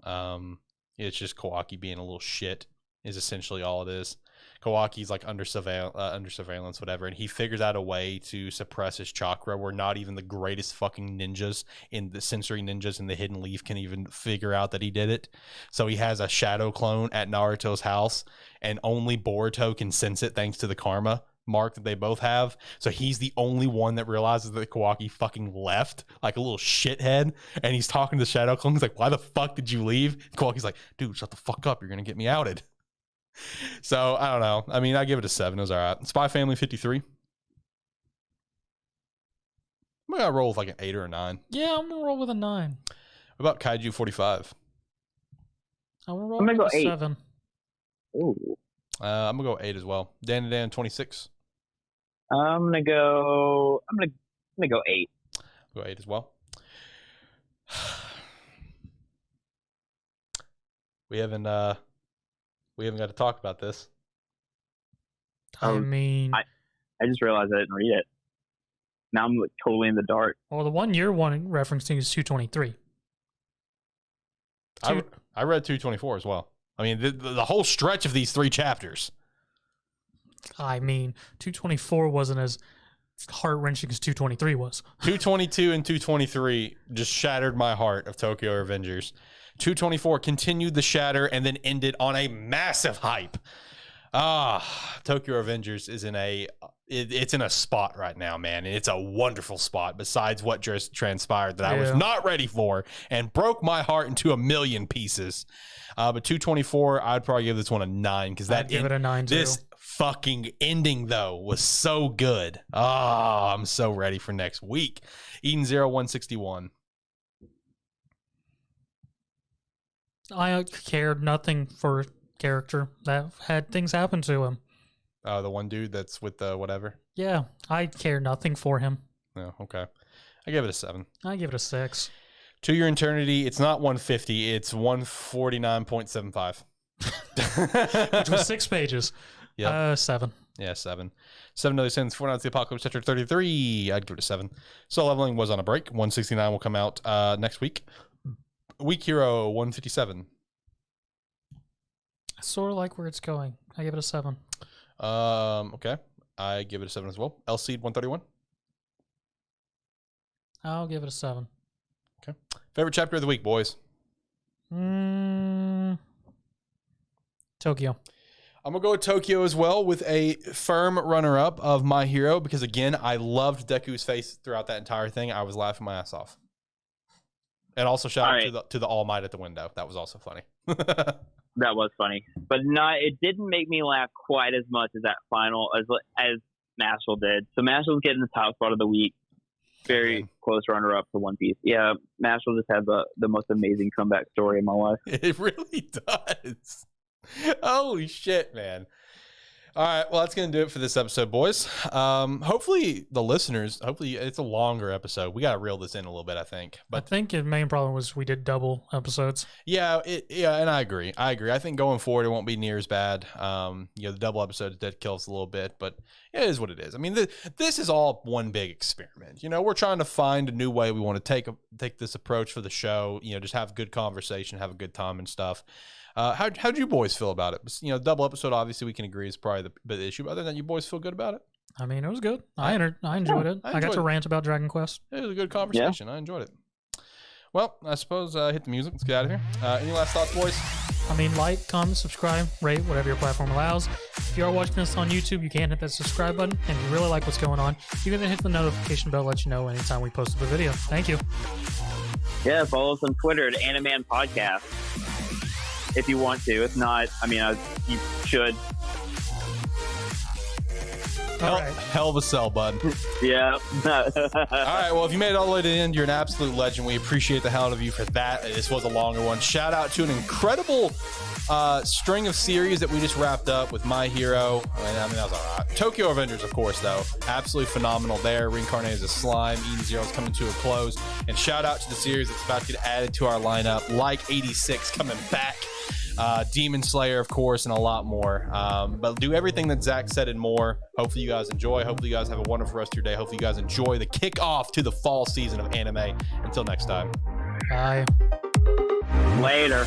It's just Kawaki being a little shit is essentially all it is. Kawaki's like under surveillance, whatever, and he figures out a way to suppress his chakra where not even the greatest fucking ninjas in the sensory ninjas in the Hidden Leaf can even figure out that he did it. So he has a shadow clone at Naruto's house, and only Boruto can sense it thanks to the karma mark that they both have. So he's the only one that realizes that Kawaki fucking left like a little shithead, and he's talking to the shadow clone. He's like, "Why the fuck did you leave?" And Kawaki's like, "Dude, shut the fuck up. You're gonna get me outed." So I don't know. I mean, I give it a 7. It was all right. Spy Family 53. I'm gonna roll with like an 8 or a 9. Yeah, I'm gonna roll with a 9. What about Kaiju 45? I'm gonna roll with go a 8. 7. Ooh. I'm gonna go 8 as well. Dan 26. I'm gonna go 8. Go 8 as well. We haven't got to talk about this. I mean, I just realized I didn't read it. Now I'm like totally in the dark. well, the one you're referencing is 223. I read 224 as well. I mean, the whole stretch of these 3 chapters. I mean, 224 wasn't as heart-wrenching as 223 was. 222 and 223 just shattered my heart of Tokyo Revengers. 224 continued the shatter and then ended on a massive hype. Tokyo Revengers is it's in a spot right now, man. And it's a wonderful spot besides what just transpired that I was not ready for and broke my heart into a million pieces. But 224, I'd probably give this one a 9 because I'd give it a 9 too. This fucking ending though was so good. I'm so ready for next week. Eden 161. I cared nothing for a character that had things happen to him. The one dude that's with the whatever. Yeah, I care nothing for him. Oh, okay. I give it a 7. I give it a 6. To Your Eternity, it's not 150, it's 149.75. Which was 6 pages. Yeah. 7. Yeah, 7. 7 Daily Sins, 4 Nights of the Apocalypse, Chapter 33. I'd give it a 7. Soul Leveling was on a break. 169 will come out next week. Week Hero 157. I sort of like where it's going. I give it a 7. Okay. I give it a 7 as well. Seed 131. I'll give it a 7. Okay. Favorite chapter of the week, boys? Tokyo. I'm going to go with Tokyo as well with a firm runner-up of My Hero because, again, I loved Deku's face throughout that entire thing. I was laughing my ass off. And also shout out to the All Might at the window. That was also funny. That was funny. But it didn't make me laugh quite as much as that final, as Mashal did. So Mashal's getting the top spot of the week. Very close runner-up to One Piece. Yeah, Mashal just had the most amazing comeback story in my life. It really does. Holy shit, man. All right, well, that's going to do it for this episode, boys. Hopefully the listeners, it's a longer episode. We got to reel this in a little bit, I think. But I think the main problem was we did double episodes. Yeah, and I agree. I think going forward, it won't be near as bad. The double episodes did kill us a little bit, but it is what it is. I mean, this is all one big experiment. We're trying to find a new way we want to take this approach for the show. Just have good conversation, have a good time and stuff. How'd you boys feel about it? Double episode, obviously, we can agree is probably the issue. But other than that, you boys feel good about it? I mean, it was good. I enjoyed it. I got to rant about Dragon Quest. It was a good conversation. I enjoyed it. Well, I suppose hit the music. Let's get out of here. Any last thoughts, boys? I mean, like, comment, subscribe, rate, whatever your platform allows. If you are watching this on YouTube, you can hit that subscribe button. And if you really like what's going on, you can then hit the notification bell to let you know anytime we post a video. Thank you. Yeah, follow us on Twitter at AniMan Podcast if you want to. If not, I mean, you should. Hell of a sell, bud. Yeah. All right, well, if you made it all the way to the end, you're an absolute legend. We appreciate the hell out of you for that. This was a longer one. Shout out to an incredible string of series that we just wrapped up with My Hero. I mean, that was all right. Tokyo Avengers, of course, though. Absolutely phenomenal there. Reincarnated as a Slime. Eden Zero is coming to a close. And shout out to the series that's about to get added to our lineup, like 86 coming back. Demon Slayer, of course, and a lot more. But do everything that Zach said and more. Hopefully you guys enjoy. Hopefully you guys have a wonderful rest of your day. Hopefully you guys enjoy the kickoff to the fall season of anime. Until next time. Bye. Later.